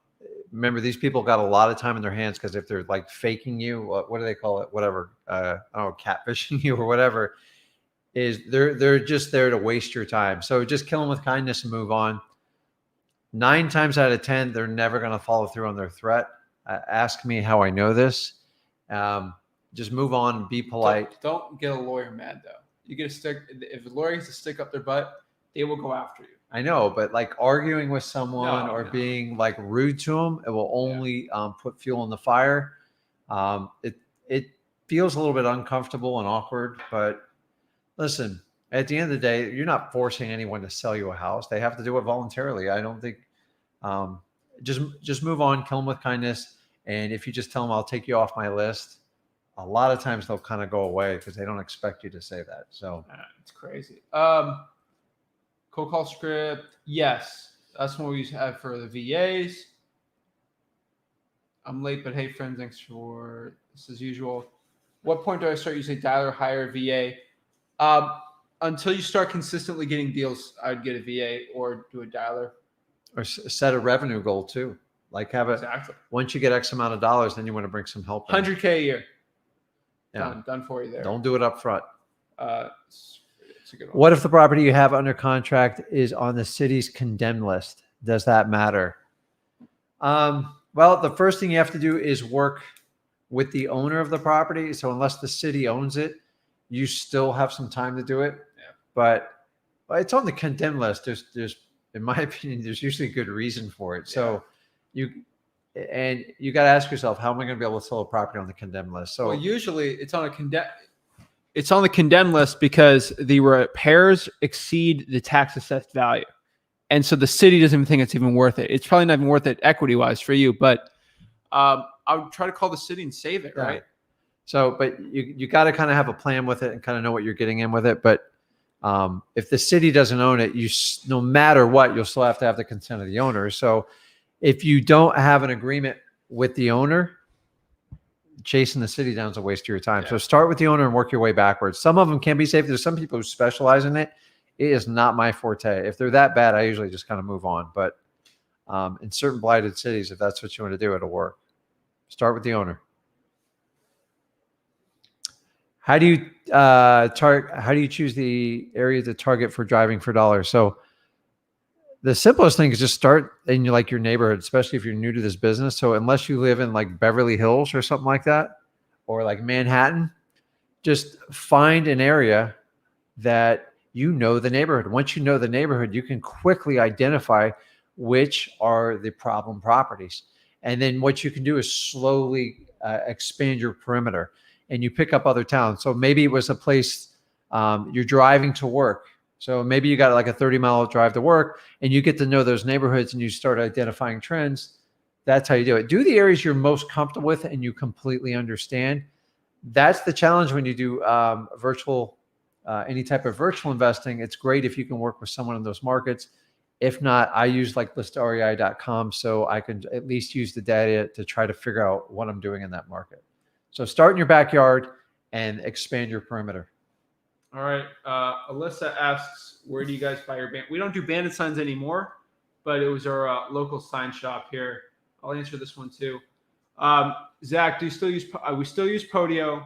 remember, these people got a lot of time in their hands, because if they're like faking you, what do they call it? Whatever, I don't know, catfishing you or whatever, is they're just there to waste your time. So just kill them with kindness and move on. 9 times out of 10, they're never going to follow through on their threat. Ask me how I know this. Just move on. Be polite. Don't get a lawyer mad though. You get a stick. If a lawyer gets a stick up their butt, they will go after you. I know, but like arguing with someone being like rude to them, it will only put fuel in the fire. It feels a little bit uncomfortable and awkward, but listen, at the end of the day, you're not forcing anyone to sell you a house. They have to do it voluntarily. I don't think just move on, kill them with kindness. And if you just tell them, I'll take you off my list, a lot of times they'll kind of go away because they don't expect you to say that. So it's crazy. Cold call script. Yes. That's what we used to have for the VAs. I'm late, but hey, friends, thanks for this as usual. What point do I start using dialer, hire VA? Until you start consistently getting deals, I would get a VA or do a dialer. Or set a revenue goal too. Like have it, once you get X amount of dollars, then you want to bring some help in. 100K a year. Yeah. Done for you there. Don't do it up front. It's a good one. What if the property you have under contract is on the city's condemned list? Does that matter? Well, the first thing you have to do is work with the owner of the property. So unless the city owns it, you still have some time to do it. Yeah. But it's on the condemned list. There's in my opinion, there's usually a good reason for it. So you got to ask yourself, how am I going to be able to sell a property on the condemned list? So usually it's on the condemned list because the repairs exceed the tax assessed value. And so the city doesn't even think it's even worth it. It's probably not even worth it equity wise for you, but I would try to call the city and save it. Right. So, but you got to kind of have a plan with it and kind of know what you're getting in with it. But if the city doesn't own it, no matter what, you'll still have to have the consent of the owner. So if you don't have an agreement with the owner, chasing the city down is a waste of your time. Yeah. So start with the owner and work your way backwards. Some of them can be safe. There's some people who specialize in it. It is not my forte. If they're that bad, I usually just kind of move on. But in certain blighted cities, if that's what you want to do, it'll work. Start with the owner. How do you How do you choose the area to target for driving for dollars? So the simplest thing is just start in your neighborhood, especially if you're new to this business. So unless you live in like Beverly Hills or something like that, or like Manhattan, just find an area that you know the neighborhood. Once you know the neighborhood, you can quickly identify which are the problem properties. And then what you can do is slowly expand your perimeter, and you pick up other towns. So maybe it was a place you're driving to work. So maybe you got like a 30-mile drive to work, and you get to know those neighborhoods and you start identifying trends. That's how you do it. Do the areas you're most comfortable with and you completely understand. That's the challenge when you do any type of virtual investing. It's great if you can work with someone in those markets. If not, I use like listrei.com, so I can at least use the data to try to figure out what I'm doing in that market. So start in your backyard and expand your perimeter. All right. Alyssa asks, where do you guys buy your We don't do Bandit Signs anymore, but it was our local sign shop here. I'll answer this one too. Zach, do you still use? We still use Podio.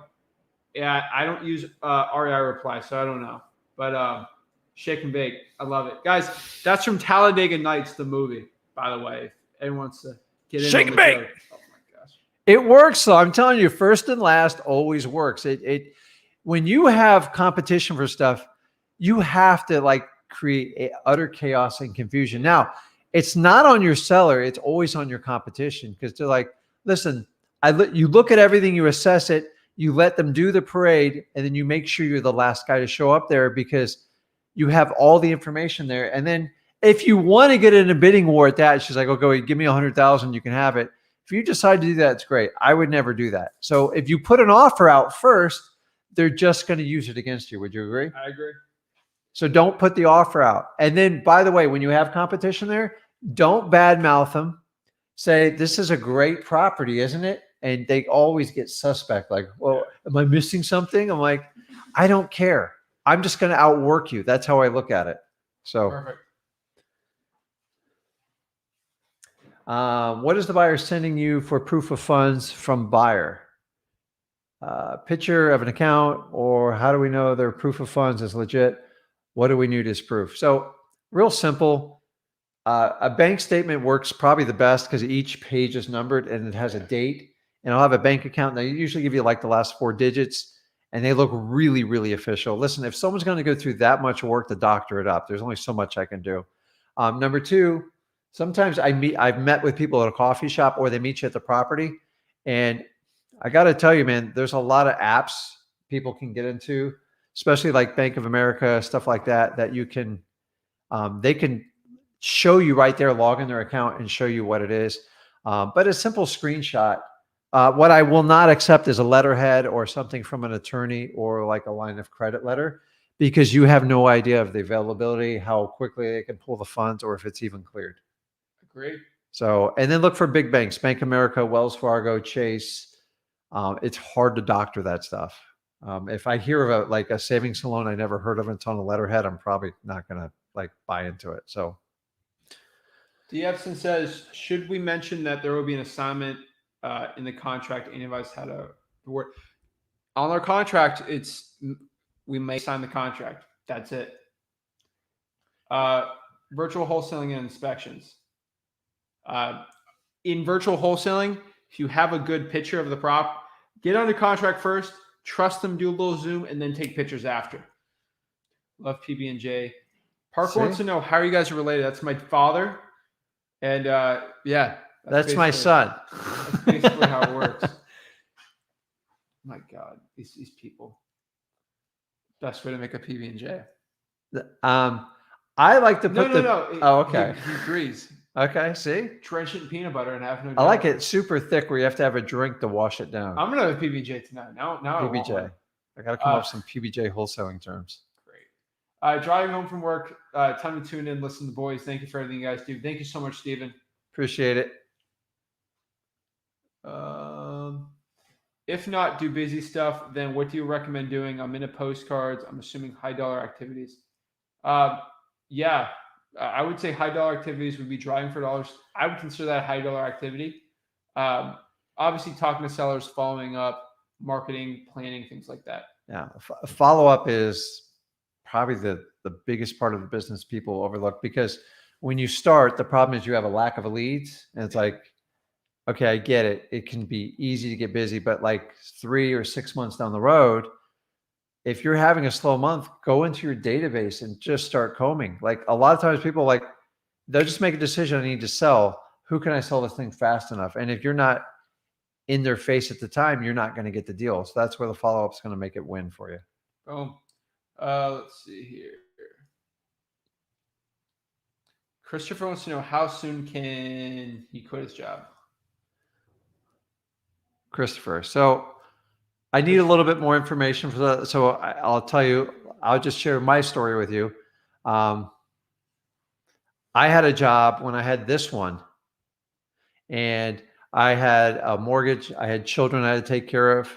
Yeah, I don't use REI Reply, so I don't know. But Shake and Bake, I love it, guys. That's from Talladega Nights, the movie. By the way, if anyone wants to get in. Shake and Bake. Oh my gosh, it works. So I'm telling you, first and last always works. When you have competition for stuff, you have to like create utter chaos and confusion. Now, it's not on your seller. It's always on your competition, because they're like, listen, you look at everything, you assess it, you let them do the parade, and then you make sure you're the last guy to show up there because you have all the information there. And then if you want to get in a bidding war at that, she's like, okay, give me 100,000, you can have it. If you decide to do that, it's great. I would never do that. So if you put an offer out first, they're just going to use it against you. Would you agree? I agree. So don't put the offer out. And then, by the way, when you have competition there, don't badmouth them. Say, this is a great property, isn't it? And they always get suspect. Like, well, am I missing something? I'm like, I don't care. I'm just going to outwork you. That's how I look at it. So perfect. What is the buyer sending you for proof of funds from buyer? Picture of an account, or how do we know their proof of funds is legit? What do we need as proof? So real simple. A bank statement works probably the best because each page is numbered and it has a date. And I'll have a bank account. They usually give you like the last 4 digits, and they look really, really official. Listen, if someone's going to go through that much work to doctor it up, there's only so much I can do. Number 2, sometimes I've met with people at a coffee shop, or they meet you at the property, and I got to tell you, man, there's a lot of apps people can get into, especially like Bank of America, stuff like that, that you can, they can show you right there, log in their account and show you what it is. But a simple screenshot. What I will not accept is a letterhead or something from an attorney or like a line of credit letter, because you have no idea of the availability, how quickly they can pull the funds, or if it's even cleared. Great. So, and then look for big banks, Bank of America, Wells Fargo, Chase. It's hard to doctor that stuff. If I hear of like a savings loan I never heard of until on a letterhead, I'm probably not going to like buy into it. So DFson says, should we mention that there will be an assignment in the contract? Any of us had a work on our contract? We may sign the contract. That's it. Virtual wholesaling and inspections. In virtual wholesaling, if you have a good picture of the prop, get under contract first, trust them, do a little zoom, and then take pictures after. Love PB&J. Parker wants to know, how are you guys related? That's my father. And yeah. That's my son. That's basically how it works. My God, these people. Best way to make a PB&J. I like to put No. Oh, okay. He agrees. Okay, see? Drench it in peanut butter and have no. I like it super thick where you have to have a drink to wash it down. I'm gonna have a PB&J tonight. Now PB&J. I got to come up with some PB&J wholesaling terms. Great. Driving home from work, time to tune in, listen to the boys. Thank you for everything you guys do. Thank you so much, Steven. Appreciate it. If not do busy stuff, then what do you recommend doing? I'm into postcards. I'm assuming high dollar activities. Yeah, I would say high dollar activities would be driving for dollars. I would consider that a high dollar activity. Obviously, talking to sellers, following up, marketing, planning, things like that. Yeah, follow up is probably the biggest part of the business people overlook, because when you start, the problem is you have a lack of leads, and it's like, okay, I get it. It can be easy to get busy, but like 3 or 6 months down the road, if you're having a slow month, go into your database and just start combing. Like a lot of times people they'll just make a decision, I need to sell. Who can I sell this thing fast enough? And if you're not in their face at the time, you're not going to get the deal. So that's where the follow-up is going to make it win for you. Boom. Let's see here. Christopher wants to know, how soon can he quit his job? Christopher. So I need a little bit more information for that. So I'll tell you, I'll just share my story with you. I had a job when I had this one, and I had a mortgage, I had children I had to take care of,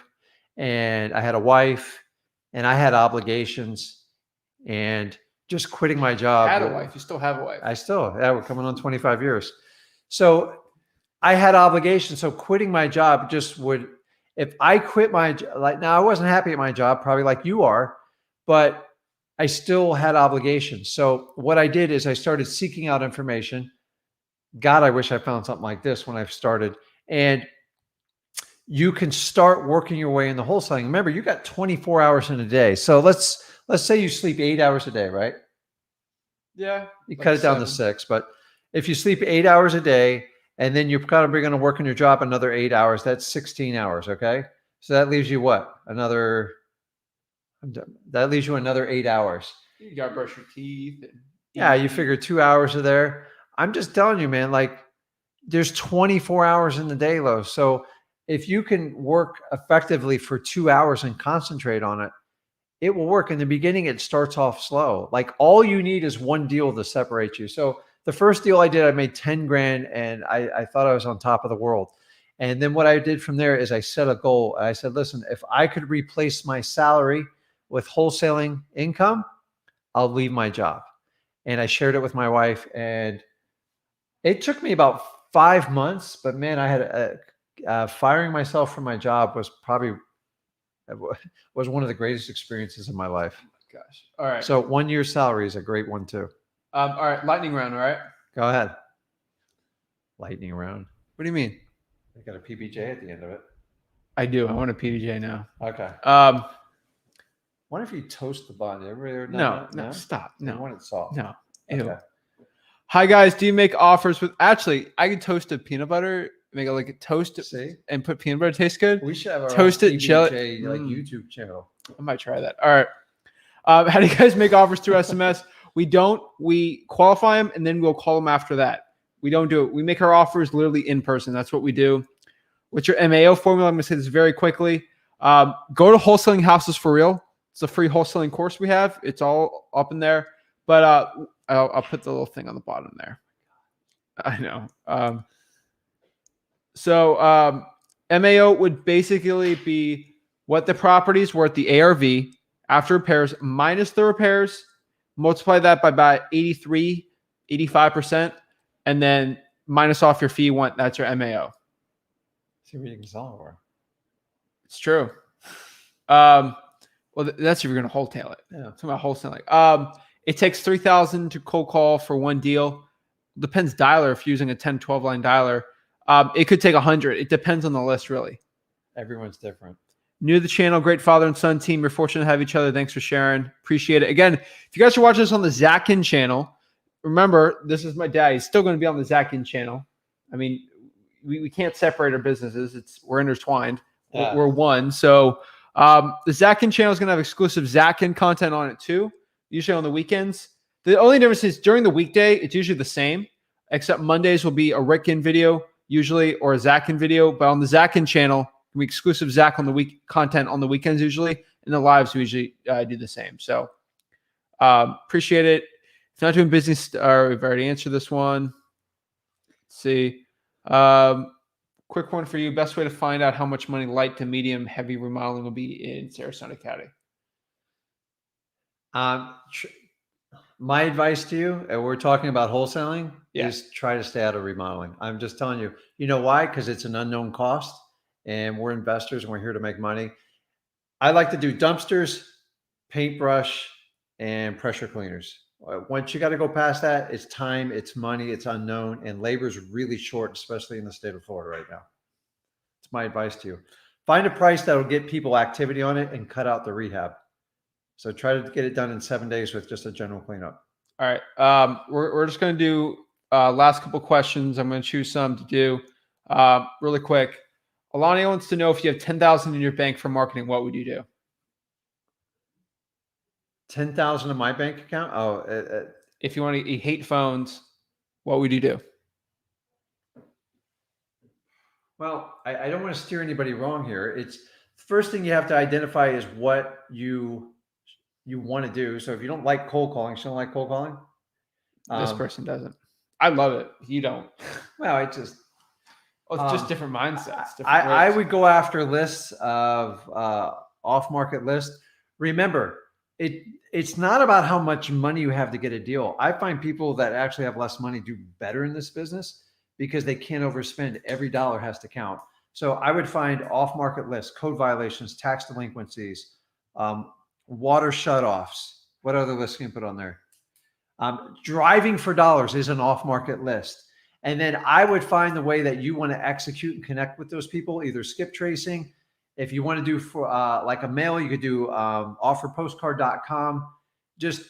and I had a wife, and I had obligations, and just quitting my job. I had a wife. You still have a wife. We're coming on 25 years. So I had obligations. So quitting my job if I quit now I wasn't happy at my job, probably like you are, but I still had obligations. So what I did is I started seeking out information. God, I wish I found something like this when I started. And you can start working your way in the wholesaling. Remember, you got 24 hours in a day. So let's say you sleep 8 hours a day, right? Yeah. You cut it down to 6, but if you sleep 8 hours a day, and then you're probably going to work on your job another 8 hours, that's 16 hours. Okay. So that leaves you what? That leaves you another 8 hours. You got to brush your teeth. Yeah. You figure 2 hours are there. I'm just telling you, man, like there's 24 hours in the day, Lo. So if you can work effectively for 2 hours and concentrate on it, it will work. In the beginning, it starts off slow. Like all you need is one deal to separate you. So the first deal I did, I made 10 grand, and I thought I was on top of the world. And then what I did from there is I set a goal. I said, listen, if I could replace my salary with wholesaling income, I'll leave my job. And I shared it with my wife, and it took me about 5 months, but man, I had firing myself from my job was one of the greatest experiences of my life. Oh my gosh. All right. So 1 year salary is a great one too. All right. Lightning round. All right. Go ahead. Lightning round. What do you mean? I got a PBJ at the end of it. I do. I want a PBJ now. Okay. Wonder if you toast the bun. No, stop. No. I want it soft. No. Okay. Ew. Hi guys. Do you make offers with? Actually, I could toast a peanut butter. Make it like a toast. See? And put peanut butter. Tastes good. We should have our toasted PBJ YouTube channel. I might try that. All right. How do you guys make offers through SMS? We qualify them and then we'll call them after that. We don't do it. We make our offers literally in person. That's what we do. What's your MAO formula? I'm going to say this very quickly. Go to Wholesaling Houses for Real. It's a free wholesaling course we have. It's all up in there. But I'll put the little thing on the bottom there. I know. So MAO would basically be what the property's worth, the ARV, after repairs, minus the repairs, multiply that by about 83, 85%, and then minus off your fee. That's your MAO. See what you can sell it for. It's true. Well, that's if you're going to wholesale it. Yeah. Talking about wholesaling. It takes 3,000 to cold call for one deal. Depends dialer. If you're using a 10, 12 line dialer, it could take 100. It depends on the list, really. Everyone's different. New to the channel, great father and son team. You're fortunate to have each other. Thanks for sharing. Appreciate it. Again, if you guys are watching this on the Zach Ginn channel, remember, this is my dad. He's still going to be on the Zach Ginn channel. I mean, we can't separate our businesses. We're intertwined. Yeah. We're one. So the Zach Ginn channel is going to have exclusive Zach Ginn content on it too, usually on the weekends. The only difference is during the weekday, it's usually the same, except Mondays will be a Rick Ginn video usually or a Zach Ginn video. But on the Zach Ginn channel, we exclusive Zach on the week content on the weekends usually, and the lives we usually do the same. So appreciate it. If not doing business, we've already answered this one. Let's see. Quick one for you. Best way to find out how much money light to medium heavy remodeling will be in Sarasota County. My advice to you, and we're talking about wholesaling, is try to stay out of remodeling. I'm just telling you. You know why? Because it's an unknown cost, and we're investors, and we're here to make money. I like to do dumpsters, paintbrush, and pressure cleaners. Once you got to go past that, it's time, it's money, it's unknown, and labor is really short, especially in the state of Florida right now. It's my advice to you. Find a price that will get people activity on it and cut out the rehab. So try to get it done in 7 days with just a general cleanup. All right. We're just going to do last couple questions. I'm going to choose some to do really quick. Alani wants to know if you have $10,000 in your bank for marketing, what would you do? 10,000 in my bank account. If you hate phones, what would you do? Well, I don't want to steer anybody wrong here. It's the first thing you have to identify is what you want to do. So if you don't like cold calling, you don't like cold calling. This person doesn't. I love it. You don't. Well, it's just different mindsets. I would go after lists of off-market lists. Remember, it's not about how much money you have to get a deal. I find people that actually have less money do better in this business because they can't overspend. Every dollar has to count. So I would find off-market lists, code violations, tax delinquencies, water shutoffs. What other lists can you put on there? Driving for dollars is an off-market list. And then I would find the way that you want to execute and connect with those people, either skip tracing. If you want to do for like a mail, you could do offerpostcard.com. Just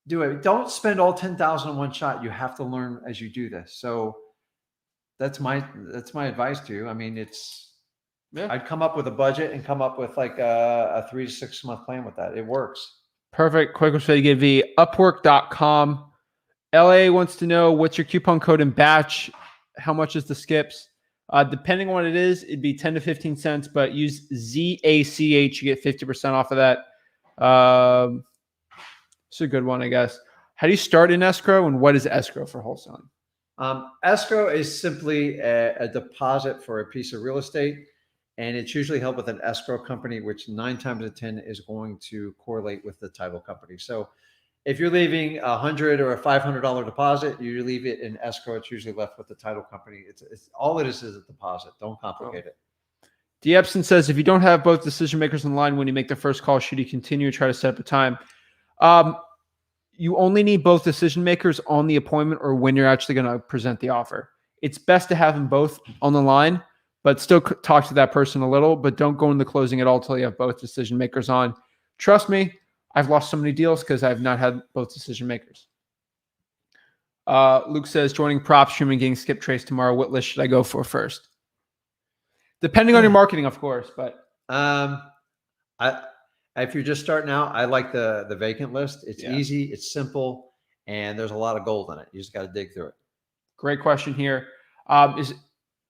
do it. Don't spend all 10,000 in one shot. You have to learn as you do this. So that's my advice to you. I mean, I'd come up with a budget and come up with like a 3 to 6 month plan with that. It works. Perfect. Quick one for you, give the Upwork.com. LA wants to know what's your coupon code in batch. How much is the skips? Depending on what it is, it'd be 10 to 15 cents, but use ZACH. You get 50% off of that. It's a good one, I guess. How do you start in escrow, and what is escrow for wholesaling? Escrow is simply a deposit for a piece of real estate, and it's usually held with an escrow company, which 9 times out of 10 is going to correlate with the title company. So if you're leaving $100 or a $500 deposit, you leave it in escrow. It's usually left with the title company. It's all it is a deposit. Don't complicate it. D. Epson says, if you don't have both decision makers in line when you make the first call, should you continue to try to set up a time? You only need both decision makers on the appointment or when you're actually going to present the offer. It's best to have them both on the line, but still talk to that person a little, but don't go into closing at all until you have both decision makers on. Trust me, I've lost so many deals because I've not had both decision makers. Luke says, joining PropStream and getting skip trace tomorrow. What list should I go for first? Depending on your marketing, of course, but if you're just starting out, I like the vacant list. It's easy, it's simple, and there's a lot of gold in it. You just got to dig through it. Great question here.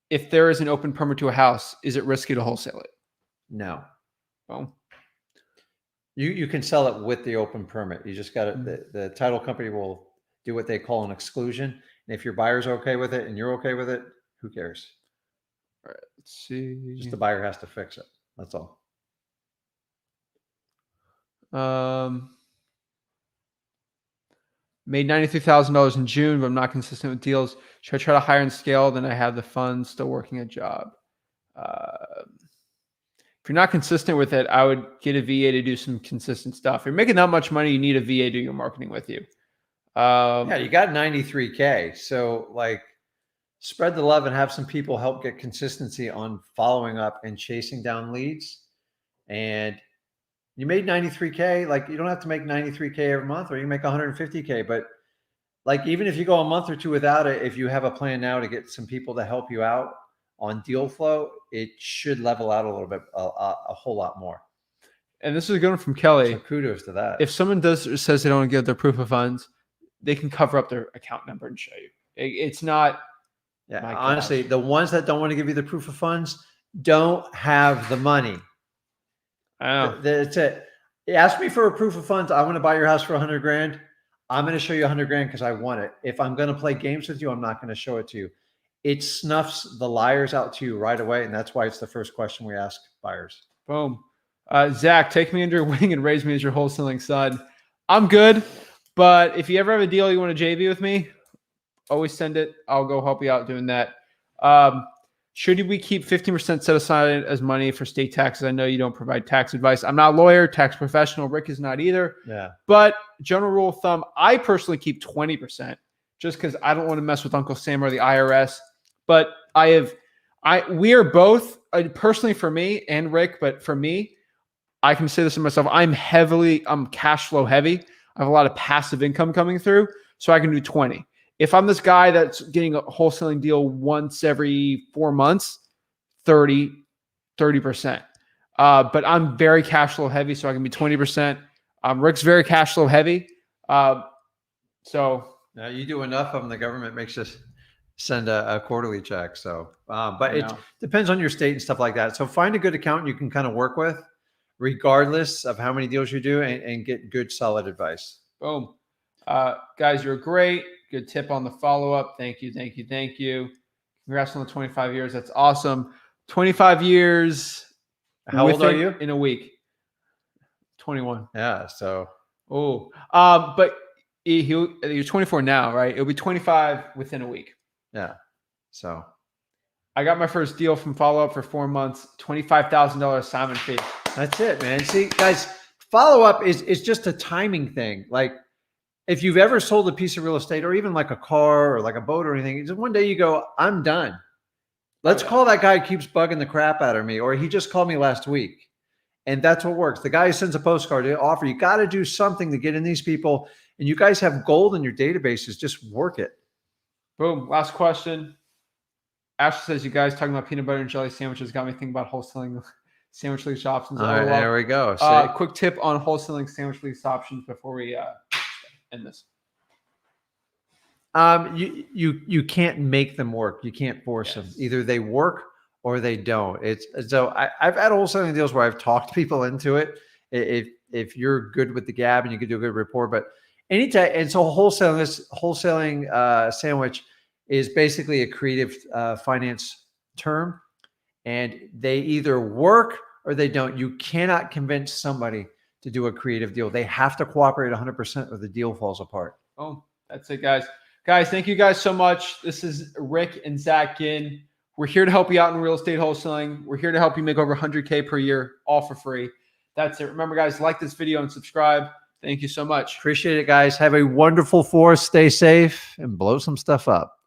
If there is an open permit to a house, is it risky to wholesale it? No. Well, you can sell it with the open permit. You just got to, the title company will do what they call an exclusion. And if your buyer's okay with it and you're okay with it, who cares? all right, let's see. Just the buyer has to fix it. That's all. Made $93,000 in June, but I'm not consistent with deals. Should I try to hire and scale? Then I have the funds still working a job. If you're not consistent with it, I would get a VA to do some consistent stuff. If you're making that much money, you need a VA to do your marketing with you. Yeah, you got 93K. So like spread the love and have some people help get consistency on following up and chasing down leads. And you made 93K. Like you don't have to make 93K every month, or you make 150K. But like even if you go a month or two without it, if you have a plan now to get some people to help you out on deal flow, it should level out a little bit, a whole lot more. And this is a good one from Kelly. So kudos to that. If someone says they don't want to give their proof of funds, they can cover up their account number and show you. It's not. Yeah, honestly, the ones that don't want to give you the proof of funds don't have the money. I know. That's it. Ask me for a proof of funds. I want to buy your house for 100 grand. I'm going to show you 100 grand because I want it. If I'm going to play games with you, I'm not going to show it to you. It snuffs the liars out to you right away. And that's why it's the first question we ask buyers. Boom. Zach, take me under your wing and raise me as your wholesaling son. I'm good. But if you ever have a deal you want to JV with me, always send it. I'll go help you out doing that. Should we keep 15% set aside as money for state taxes? I know you don't provide tax advice. I'm not a lawyer, tax professional. Rick is not either. Yeah. But general rule of thumb, I personally keep 20% just because I don't want to mess with Uncle Sam or the IRS. But we are both, personally for me and Rick, but for me, I can say this to myself, I'm cash flow heavy. I have a lot of passive income coming through, so I can do 20. If I'm this guy that's getting a wholesaling deal once every 4 months, 30%. But I'm very cash flow heavy, so I can be 20%. Rick's very cash flow heavy. So now you do enough of them, the government makes us send a quarterly check. So, but it depends on your state and stuff like that. So find a good accountant you can kind of work with, regardless of how many deals you do, and get good, solid advice. Boom. Guys, you're great. Good tip on the follow-up. Thank you. Congrats on the 25 years. That's awesome. 25 years. How old are you? In a week. 21. Yeah. So. But you're 24 now, right? It'll be 25 within a week. Yeah. So. I got my first deal from follow-up for 4 months, $25,000 assignment fee. That's it, man. See, guys, follow-up is just a timing thing. Like, if you've ever sold a piece of real estate or even like a car or like a boat or anything, just one day you go, I'm done. Let's call that guy who keeps bugging the crap out of me, or he just called me last week. And that's what works. The guy who sends a postcard to offer, you got to do something to get in these people. And you guys have gold in your databases. Just work it. Boom. Last question. Ashley says, you guys talking about peanut butter and jelly sandwiches got me thinking about wholesaling sandwich lease options. All right, there we go. Quick tip on wholesaling sandwich lease options before we end this. You can't make them work. You can't force them. Either they work or they don't. I've had wholesaling deals where I've talked people into it. If you're good with the gab and you can do a good rapport, but anytime. And so wholesaling sandwich is basically a creative finance term, and they either work or they don't. You cannot convince somebody to do a creative deal. They have to cooperate 100% or the deal falls apart. Oh, that's it, guys. Guys, thank you guys so much. This is Rick and Zach Ginn. We're here to help you out in real estate wholesaling. We're here to help you make over 100K per year, all for free. That's it. Remember, guys, like this video and subscribe. Thank you so much. Appreciate it, guys. Have a wonderful 4th. Stay safe and blow some stuff up.